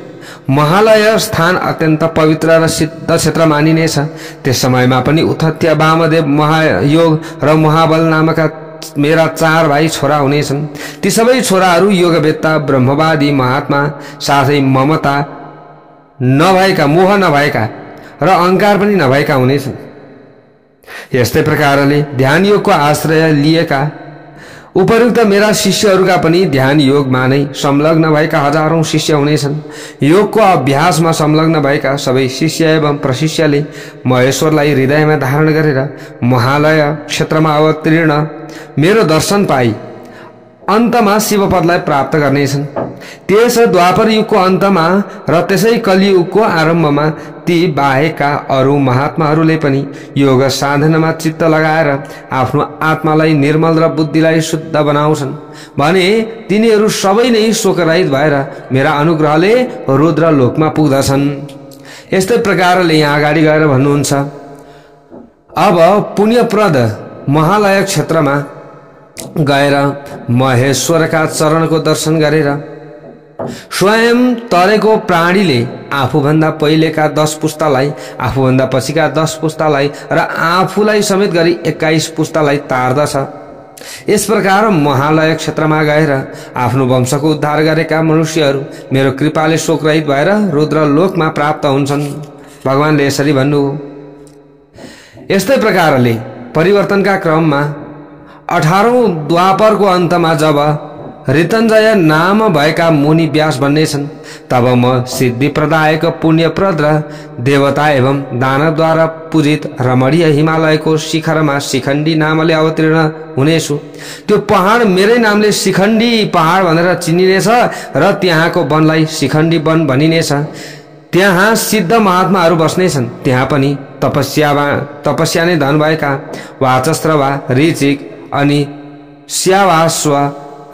महालय स्थान अत्यन्त पवित्र र सिद्ध क्षेत्र मानिनेछ। त्यस समयमा पनि उथत्य, वामदेव, महायोग र महाबल नामका मेरा 4 भाइ छोरा हुनेछन्। ती सबै छोराहरू योगवेत्ता, ब्रह्मवादी, महात्मा साथै ममता नभएका, मोह नभएका र अहंकार पनि नभएका हुनेछन्। यस्तै प्रकारले ध्यान योगको आश्रय लिएका उपयुक्त मेरा शिष्यहरूका पनि ध्यान योगमा नै संलग्न भएका हजारौं शिष्य हुनेछन्। योगको अभ्यासमा संलग्न भएका सबै शिष्य एवं प्रशिष्यले महेश्वरलाई हृदयमा धारण गरेर महालय क्षेत्रमा अवतीर्ण मेरो दर्शन पाई अन्तमा शिवपदलाई प्राप्त गर्नेछन्। त्यस द्वापर युगको अन्तमा र त्यसै कलियुगको आरम्भमा ती बाहेकका अरू महात्माहरूले पनि योग साधनामा चित्त लगाएर आफ्नो आत्मालाई निर्मल र बुद्धिलाई शुद्ध बनाउँछन् भने तिनीहरू सबै नै शोकरहित भएर मेरा अनुग्रहले रुद्र लोकमा पुग्दछन्। यस्तै प्रकारले यहाँ अगाडि गएर भन्नुहुन्छ, अब पुण्यप्रद महालय क्षेत्रमा गएर महेश्वरका चरणको दर्शन गरेर स्वयं तरेको प्राणीले आफूभन्दा पहिलेका 10 पुस्तालाई, आफूभन्दा पछिका 10 पुस्तालाई र आफूलाई समेत गरी 21 पुस्तालाई तार्दछ। यस प्रकार महालय क्षेत्रमा गएर आफ्नो वंशको उद्धार गरेका मनुष्यहरू मेरो कृपाले शोकरहित भएर रुद्र लोकमा प्राप्त हुन्छन्। भगवानले यसरी भन्नुभयो। यस्तै प्रकारले परिवर्तनका क्रममा 18औं द्वापरको अन्तमा जब ऋतञ्जय नाम भएका मुनि व्यास बन्नेछन् तब म सिद्धि प्रदायक, पुण्यप्रद र देवता एवं दानवद्वारा पूजित रमणीय हिमालयको शिखरमा शिखण्डी नामले अवतीर्ण हुनेछु। त्यो पहाड मेरै नामले शिखण्डी पहाड भनेर चिनिनेछ र त्यहाँको वनलाई शिखण्डी वन भनिनेछ। त्यहाँ सिद्ध महात्माहरू बस्नेछन्। त्यहाँ पनि तपस्या नै धन भएका वाचस्त्रवा, ऋचिक अनि स्यावाश्व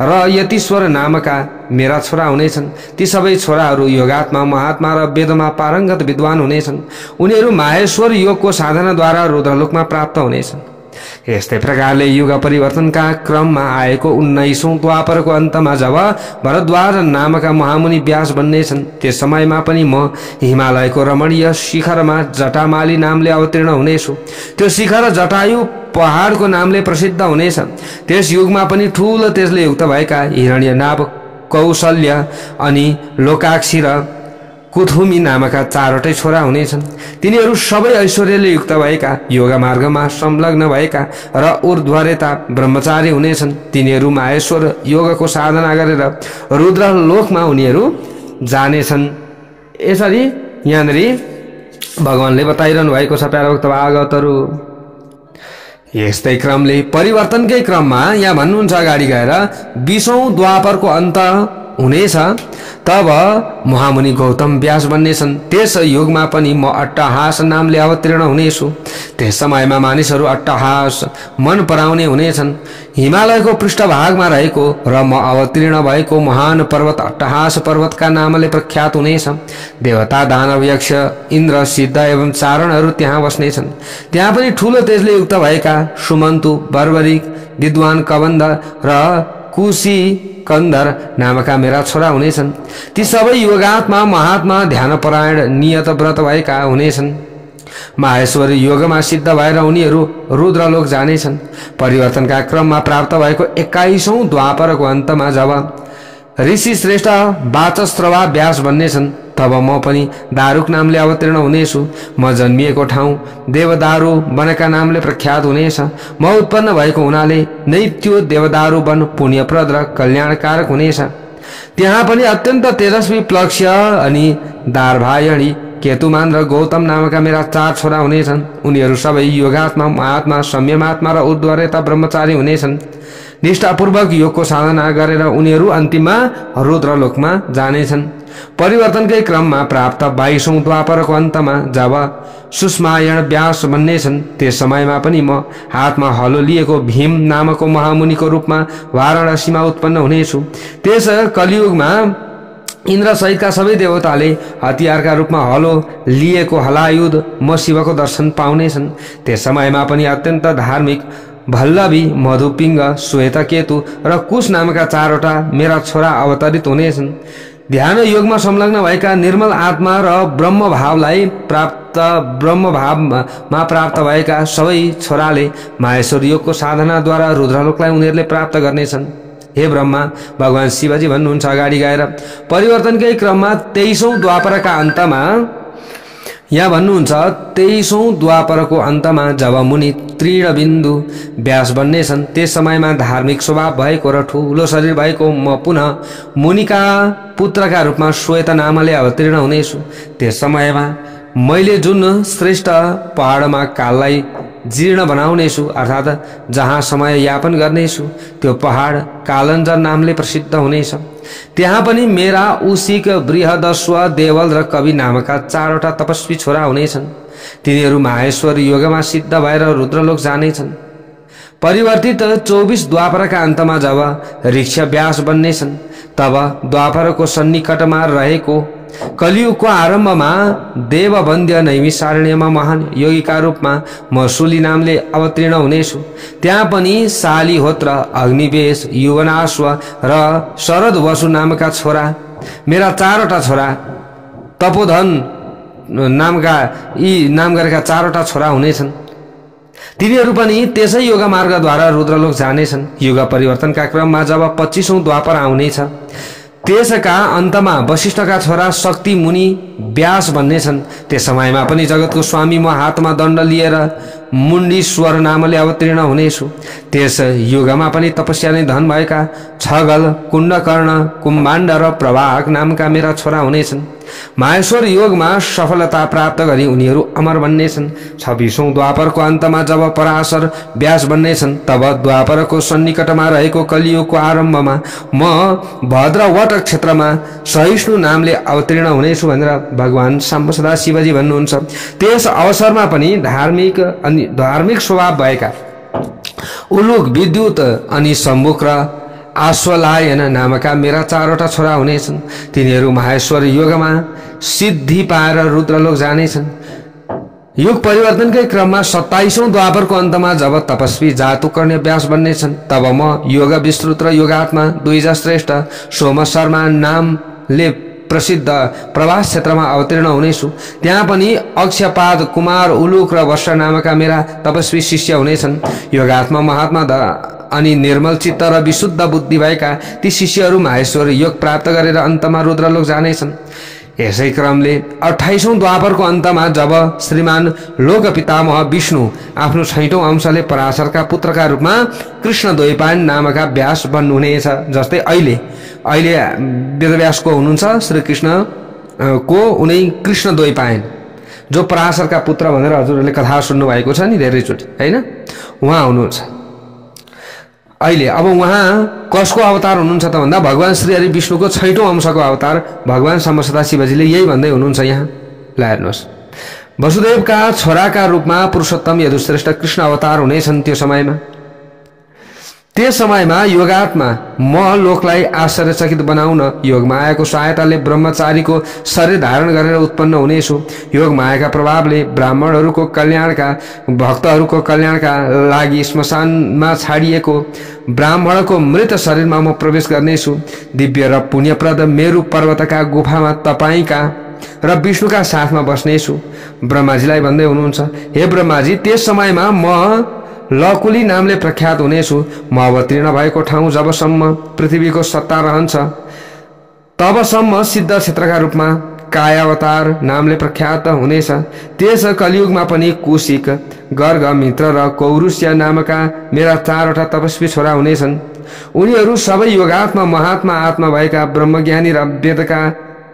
र यतीश्वर नामका मेरा छोरा हुनेछन्। ती सबै छोराहरू योगात्मा, महात्मा र वेदमा पारंगत विद्वान हुनेछन्। उनीहरू माहेश्वर योगको साधनाद्वारा रुद्रलोकमा प्राप्त हुनेछन्। यस्तै प्रकारले युग परिवर्तनका क्रममा आएको 19औं द्वापरको अन्तमा जब भरद्वाज नामका महामुनि व्यास बन्नेछन् त्यस समयमा पनि म हिमालयको रमणीय शिखरमा जटामाली नामले अवतीर्ण हुनेछु। त्यो शिखर जटायु पहाडको नामले प्रसिद्ध हुनेछ। त्यस युगमा पनि ठूलो तेजले युक्त भएका हिरण्यनाभ, कौशल्य अनि लोकाक्षी र कुथुमी नामका 4वटै छोरा हुनेछन्। तिनीहरू सबै ऐश्वर्यले युक्त भएका, योग मार्गमा संलग्न भएका र ऊर्ध्वरेता ब्रह्मचारी हुनेछन्। तिनीहरू माहेश्वर योगको साधना गरेर रुद्र लोकमा उनीहरू जानेछन्। यसरी यहाँनिर भगवानले बताइरहनु भएको छ प्यारा भक्त भागवतहरू। यस्तै क्रमले परिवर्तनकै क्रममा यहाँ भन्नुहुन्छ अगाडि गएर 20औं द्वापरको अन्त हुनेछ, तब महामुनि गौतम व्यास बन्नेछन्। त्यस युगमा पनि म अट्टहास नामले अवतीर्ण हुनेछु। त्यस समयमा मानिसहरू अट्टहास मन पराउने हुनेछन्। हिमालयको पृष्ठभागमा रहेको र म अवतीर्ण भएको महान पर्वत अट्टहास पर्वतका नामले प्रख्यात हुनेछ। देवता, दानव, यक्ष, इन्द्र, सिद्ध एवं चारणहरू त्यहाँ बस्नेछन्। त्यहाँ पनि ठूलो तेजले युक्त भएका सुमन्तु, बर्बरिक, विद्वान, कबन्ध र कुशी कंदर नामका मेरा छोरा हुनेछन्। ती सबै योगात्मा, महात्मा, ध्यानपरायण, नियत व्रत भएका हुनेछन्। माहेश्वर योगमा सिद्ध भएर उनीहरू रुद्रलोक जानेछन्। परिवर्तनका क्रममा प्राप्त भएको 21औं द्वापरको अन्तमा जब ऋषि श्रेष्ठ वाचस्रवा व्यास बन्नेछन्, तब म पनि दारुक नामले अवतीर्ण हुनेछु। म जन्मिएको ठाउँ देवदारू वनका नामले प्रख्यात हुनेछ। म उत्पन्न भएको हुनाले नै त्यो देवदारू वन पुण्यप्रद र कल्याणकारक हुनेछ। त्यहाँ पनि अत्यन्त तेजस्वी प्लक्ष्य अनि दार्भायणी, केतुमान र गौतम नामका मेरा 4 छोरा हुनेछन्। उनीहरू सबै योगात्मा, महात्मा, संयमात्मा र ऊर्ध्वरेता ब्रह्मचारी हुनेछन्। निष्ठापूर्वक योगको साधना गरेर उनीहरू अन्तिममा रुद्रलोकमा जानेछन्। परिवर्तनकै क्रममा प्राप्त 22औं द्वापरको अन्तमा जब सुष्मायण व्यास बन्नेछन्, त्यस समयमा पनि म हातमा हलो लिएको भीम नामको महामुनिको रूपमा वाराणसीमा उत्पन्न हुनेछु। त्यस कलियुगमा इन्द्र सहितका सबै देवताले हतियारका रूपमा हलो लिएको हलायुध म शिवको दर्शन पाउनेछन्। त्यस समयमा पनि अत्यन्त धार्मिक भल्लभी, मधुपिङ्ग, श्वेतकेतु र कुश नामका 4वटा मेरा छोरा अवतरित हुनेछन्। ध्यान योगमा संलग्न भएका निर्मल आत्मा र ब्रह्मभावलाई प्राप्त भएका सबै छोराले माहेश्वर योगको साधनाद्वारा रुद्रलोकलाई उनीहरूले प्राप्त गर्नेछन्। हे ब्रह्मा, भगवान शिवजी भन्नुहुन्छ अगाडि गएर परिवर्तनकै क्रममा 23औं द्वापरका अन्तमा यहाँ भन्नुहुन्छ 23औं द्वापरको अन्तमा जब मुनि तृणबिन्दु व्यास बन्नेछन्, त्यस समयमा धार्मिक स्वभाव भएको र ठूलो शरीर भएको म पुनः मुनिका पुत्रका रूपमा श्वेत नामले अवतीर्ण हुनेछु। त्यस समयमा मैले जुन श्रेष्ठ पहाडमा काललाई जीर्ण बनाउनेछु, अर्थात् जहाँ समय यापन गर्नेछु, त्यो पहाड कालञ्जर नामले प्रसिद्ध हुनेछ। त्यहाँ पनि मेरा उसिक, बृहदस्व, देवल र कवि नामका 4वटा तपस्वी छोरा हुनेछन्। तिनीहरू माहेश्वर योगमा सिद्ध भएर रुद्रलोक जानेछन्। परिवर्तित 24 द्वापरका अन्तमा जब ऋक्ष व्यास बन्नेछन्, तब द्वापरको सन्निकटमा रहेको कलियुगको आरम्भमा देववन्द्य नैमिषारण्यमा महान योगीका रूपमा म शूली नामले अवतीर्ण हुनेछु। त्यहाँ पनि शालिहोत्र, अग्निवेश, युवनाश्व र शरद वसु नामका छोरा मेरा 4वटा छोरा, तपोधन नामका यी नाम गरेका 4वटा छोरा हुनेछन्। तिनीहरू पनि त्यसै योग मार्गद्वारा रुद्रलोक जानेछन्। युग परिवर्तनका क्रममा जब 25औं द्वापर आउनेछ, त्यसका अन्तमा वशिष्ठका छोरा शक्ति मुनि व्यास बन्नेछन्। त्यस समयमा पनि जगतको स्वामी म हातमा दण्ड लिएर मुण्डीश्वर नामले अवतीर्ण हुनेछु। त्यस युगमा पनि तपस्या नै धन भएका छगल, कुण्डकर्ण, कुम्भाण्ड र प्रवाहक नामका मेरा छोरा हुनेछन्। माहेश्वर योगमा सफलता प्राप्त गरी उनीहरू अमर बन्नेछन्। 26औं द्वापरको अन्तमा जब पराशर व्यास बन्नेछन्, तब द्वापरको सन्निकटमा रहेको कलियुगको आरम्भमा म भद्रवट क्षेत्रमा सहिष्णु नामले अवतीर्ण हुनेछु भनेर भगवान साम्ब सदा शिवजी भन्नुहुन्छ। त्यस अवसरमा पनि धार्मिक स्वभाव भएका उलुक, विद्युत अनि सम्मुख र आश्वलायन नामका मेरा 4वटा छोरा हुनेछन्। तिनीहरू माहेश्वर योगमा सिद्धि पाएर रुद्रलोक जानेछन्। युग परिवर्तनकै क्रममा 27औं द्वापरको अन्तमा जब तपस्वी जातुकर्ण्य व्यास बन्नेछन्, तब म योग विस्तृत र योगात्मा द्विजा श्रेष्ठ सोम शर्मा नामले प्रसिद्ध प्रवास क्षेत्रमा अवतीर्ण हुनेछु। त्यहाँ पनि अक्षपाद, कुमार, उलुक र वर्ष नामका मेरा तपस्वी शिष्य हुनेछन्। योगात्मा, महात्मा अनि निर्मल चित्त र विशुद्ध बुद्धि भएका ती शिष्यहरू माहेश्वर योग प्राप्त गरेर अन्तमा रुद्रलोक जानेछन्। यसै क्रमले 28औं द्वापरको अन्तमा जब श्रीमान लोकपितामह विष्णु आफ्नो 6औं अंशले पराशरका पुत्रका रूपमा कृष्ण द्वैपायन नामका व्यास बन्नुहुनेछ। जस्तै अहिले वेदव्यासको हुनुहुन्छ श्रीकृष्ण को उनी कृष्ण द्वैपायन जो पराशरका पुत्र भनेर हजुरहरूले कथा सुन्नु भएको छ नि धेरैचोटि, हैन? उहाँ हुनुहुन्छ अहिले। अब उहाँ कसको अवतार हुनुहुन्छ त भन्दा भगवान श्री हरि विष्णुको 6औं अंशको अवतार भगवान सम्बसदा शिवजीले यही भन्दै हुनुहुन्छ यहाँ। ल हेर्नुहोस्, वसुदेवका छोराका रूपमा पुरुषोत्तम यदुश्रेष्ठ कृष्ण अवतार हुनेछन्। त्यस समयमा योगात्मा म लोकलाई आश्चर्यचकित बनाउन योगमायाको सहायताले ब्रह्मचारीको शरीर धारण गरेर उत्पन्न हुनेछु। योगमायाका प्रभावले ब्राह्मणहरूको कल्याणका भक्तहरूको कल्याणका लागि श्मशानमा छाडिएको ब्राह्मणको मृत शरीरमा म प्रवेश गर्नेछु। दिव्य र पुण्यप्रद मेरु पर्वतका गुफामा तपाईका र विष्णुका साथमा बस्नेछु। ब्रह्माजीलाई भन्दै हुनुहुन्छ, हे ब्रह्माजी, त्यस समयमा म लकुली नामले प्रख्यात हुनेछु। म अवतीर्ण भएको ठाउँ जबसम्म पृथ्वीको सत्ता रहन्छ तबसम्म सिद्ध क्षेत्रका रूपमा कायावतार नामले प्रख्यात हुनेछ। त्यस कलियुगमा पनि कुशिक, गर्ग, मित्र र कौरुष्य नामका मेरा 4वटा तपस्वी छोरा हुनेछन्। उनीहरू सबै योगात्मा महात्मा आत्मा भएका ब्रह्मज्ञानी र वेदका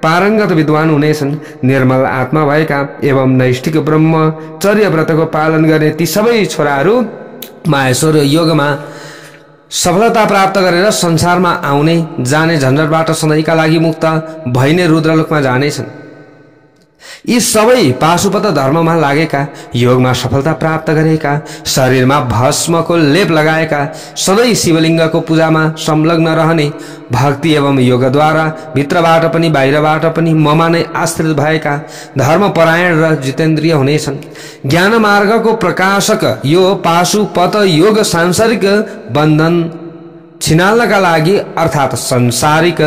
पारंगत विद्वान हुनेछन्। निर्मल आत्मा भएका एवं नैष्ठिक ब्रह्मचर्य व्रतको पालन गर्ने ती सबै छोराहरू माहेश्वर योगमा सफलता प्राप्त गरेर संसारमा आउने जाने झन्झटबाट सधैँका लागि मुक्त भइने रुद्रलोकमा जानेछन्। यी सबै पाशुपत धर्ममा लागेका, योगमा सफलता प्राप्त गरेका, शरीरमा भस्मको लेप लगाएका, सधैँ शिवलिङ्गको पूजामा संलग्न रहने, भक्ति एवं योगद्वारा भित्रबाट पनि बाहिरबाट पनि ममा नै आश्रित भएका, धर्मपरायण र जितेन्द्रिय हुनेछन्। ज्ञान मार्गको प्रकाशक यो पाशुपत योग सांसारिक बन्धन छिनाल्नका लागि अर्थात् संसारिक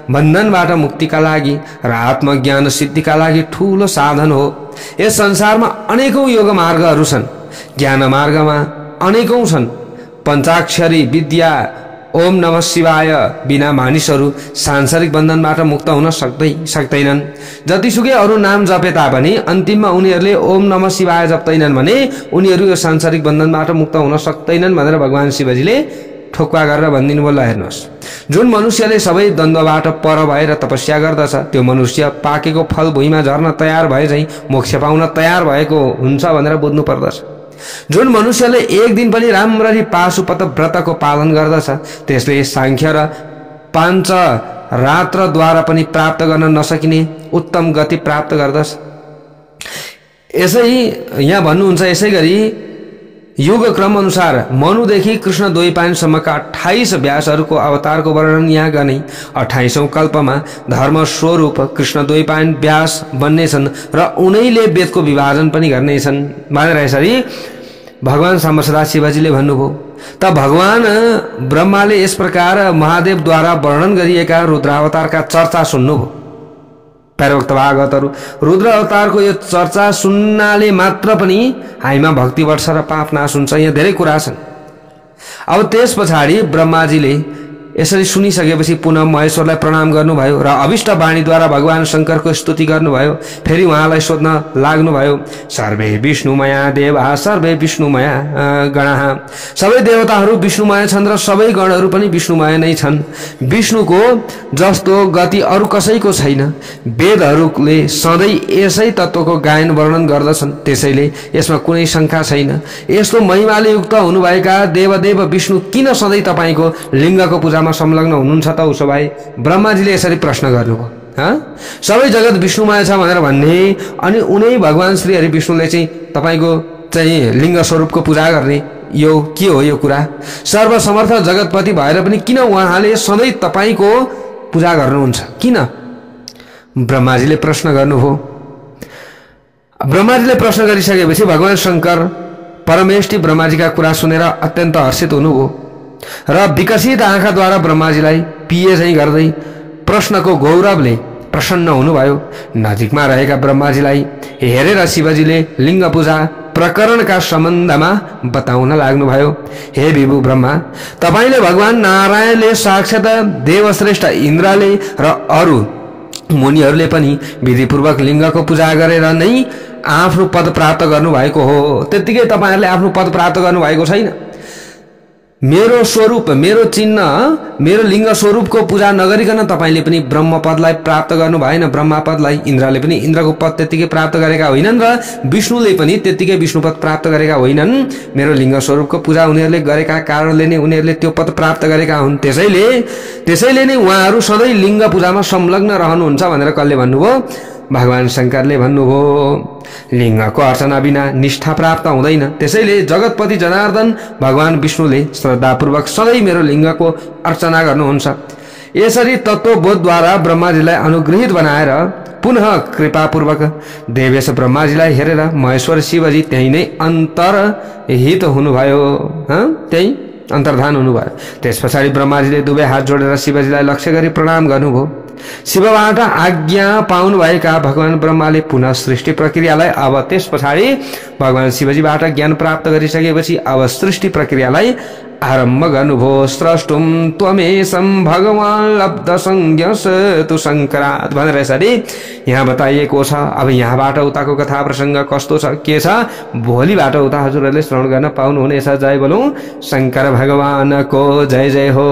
बन्धनबाट मुक्तिका लागि र आत्मज्ञान सिद्धिका लागि ठूलो साधन हो। यस संसारमा अनेकौं योग मार्गहरू छन्। ज्ञान मार्गमा अनेकौं छन्। पञ्चाक्षरी विद्या ओम नमः शिवाय बिना मानिसहरू सांसारिक बन्धनबाट मुक्त हुन सक्दैनन्। जतिसुकै अरू नाम जपे तापनि अन्तिममा उनीहरूले ओम नमः शिवाय जप्दैनन् भने उनीहरू यो सांसारिक बन्धनबाट मुक्त हुन सक्दैनन् भनेर भगवान शिवजीले ठोक्वा गरेर भनिदिनु भयो। हेर्नुहोस्, जुन मनुष्यले सबै द्वन्द्वबाट पर भएर तपस्या गर्दछ त्यो मनुष्य पाकेको फल भुइँमा झर्न तयार भए झैं मोक्ष पाउन तयार भएको हुन्छ भनेर बुझ्नु पर्दछ। जुन मनुष्यले एक दिन पनि राम्ररी पाशुपत व्रतको पालन गर्दछ त्यसले सांख्य र पाञ्च रात्रद्वारा पनि प्राप्त गर्न नसकिने उत्तम गति प्राप्त गर्दछ। यसै यहाँ भन्नुहुन्छ, यसै गरी युग क्रम अनुसार मनुदेखि कृष्ण द्वैपायनसम्मका 28 व्यासहरूको अवतारको वर्णन यहाँ गर्ने। 28औं कल्पमा धर्म स्वरूप कृष्ण द्वैपायन व्यास बन्नेछन् र उनैले वेदको विभाजन पनि गर्नेछन् भनेर यसरी भगवान सम्बसदा शिवजीले भन्नुभयो। त भगवान ब्रह्माले यस प्रकार महादेवद्वारा वर्णन गरिएका रुद्रावतारका चर्चा सुन्नुभयो। प्यारोक्त भागवतहरू रुद्र अवतारको यो चर्चा सुन्नाले मात्र पनि हामीमा भक्ति बढ्छ र पाप नाश हुन्छ। यहाँ धेरै कुरा छन्। अब त्यस पछाडि ब्रह्माजीले यसरी सुनिसकेपछि पुनः महेश्वरलाई प्रणाम गर्नुभयो र अभिष्ट वाणीद्वारा भगवान शंकरको स्तुति गर्नुभयो। फेरि उहाँलाई सोध्न लाग्नुभयो, सर्वे विष्णुमया देवा सर्वे विष्णुमया गणाः। सबै देवताहरू विष्णुमय छन् र सबै गणहरू पनि विष्णुमय नै छन्। विष्णुको जस्तो गति अरू कसैको छैन। वेदहरूले सधैँ यसै तत्त्वको गायन वर्णन गर्दछन्, त्यसैले यसमा कुनै शंका छैन। यस्तो महिमाले युक्त हुनुभएका देवदेव विष्णु किन सधैँ तपाईको लिङ्गको पूजा संलग्न हुनुहुन्छ त? उसो भए ब्रह्माजीले यसरी प्रश्न गर्नुभयो। सबै जगत विष्णुमय छ भनेर भन्ने अनि उनै भगवान श्री हरि विष्णुले चाहिँ तपाईको चाहिँ लिङ्ग स्वरूपको पूजा गर्ने, यो के हो यो कुरा? सर्वसमर्थ जगतपति भएर पनि किन उहाँले सधैँ तपाईको पूजा गर्नुहुन्छ? किन? ब्रह्माजीले प्रश्न गर्नुभयो। ब्रह्माजीले प्रश्न गरिसकेपछि भगवान शंकर परमेष्टि ब्रह्माजीका कुरा सुनेर अत्यन्त हर्षित हुनुभयो र विकसित आँखाद्वारा ब्रह्माजीलाई पिए चाहिँ गर्दै प्रश्नको गौरवले प्रसन्न हुनुभयो। नजिकमा रहेका ब्रह्माजीलाई हेरेर शिवजीले लिङ्ग पूजा प्रकरणका सम्बन्धमा बताउन लाग्नुभयो। हे विभु ब्रह्मा, तपाईले भगवान नारायणले साक्षात देवश्रेष्ठ इन्द्रले र अरू मुनिहरूले पनि विधिपूर्वक लिङ्गको पूजा गरेर नै आफ्नो पद प्राप्त गर्नुभएको हो। त्यतिकै तपाईहरुले आफ्नो पद प्राप्त गर्नुभएको छैन। मेरो स्वरूप, मेरो चिन्ह, मेरो लिङ्ग स्वरूपको पूजा नगरिकन तपाईले पनि ब्रह्म पदलाई प्राप्त गर्नु भएन। ब्रह्मा पदलाई इन्द्रले पनि इन्द्रको पद त्यतिकै प्राप्त गरेका होइनन् र विष्णुले पनि त्यतिकै विष्णु पद प्राप्त गरेका होइनन्। मेरो लिङ्ग स्वरूपको पूजा उनीहरूले गरेका कारणले नै उनीहरूले त्यो पद प्राप्त गरेका हुन्। त्यसैले नै उहाँहरू सधैँ लिङ्ग पूजामा संलग्न रहनुहुन्छ भनेर कसले भन्नुभयो? भगवान शंकरले भन्नुभयो। लिङ्गको अर्चना बिना निष्ठा प्राप्त हुँदैन। त्यसैले जगतपति जनार्दन भगवान विष्णुले श्रद्धापूर्वक सधैँ मेरो लिङ्गको अर्चना गर्नुहुन्छ। यसरी तत्त्वबोधद्वारा ब्रह्माजीलाई अनुग्रहित बनाएर पुनः कृपापूर्वक देवेश ब्रह्माजीलाई हेरेर महेश्वर शिवजी त्यही नै अन्तर्हित हुनुभयो। त्यही अन्तर्धान हुनुभयो। त्यसपछाडि ब्रह्माजीले दुवै हात जोडेर शिवजीलाई लक्ष्य गरी प्रणाम गर्नुभयो। शिवबाट आज्ञा पाउनुभएका भगवान ब्रह्माले पुनः सृष्टि प्रक्रियालाई अब त्यस पछाडि भगवान शिवजीबाट ज्ञान प्राप्त गरिसकेपछि अब सृष्टि प्रक्रियालाई आरम्भ गर्नुभयो। स्रष्टुम त्वमेशं भगवान लब्ध संज्ञस तु शंकरात् भनेर यसरी यहाँ बताइएको छ। अब यहाँबाट उताको कथा प्रसंग कस्तो छ के छ भोलिबाट उता हजुरहरूले श्रवण गर्न पाउनुहुनेछ। जय बोलौं शंकर भगवानको जय जय हो।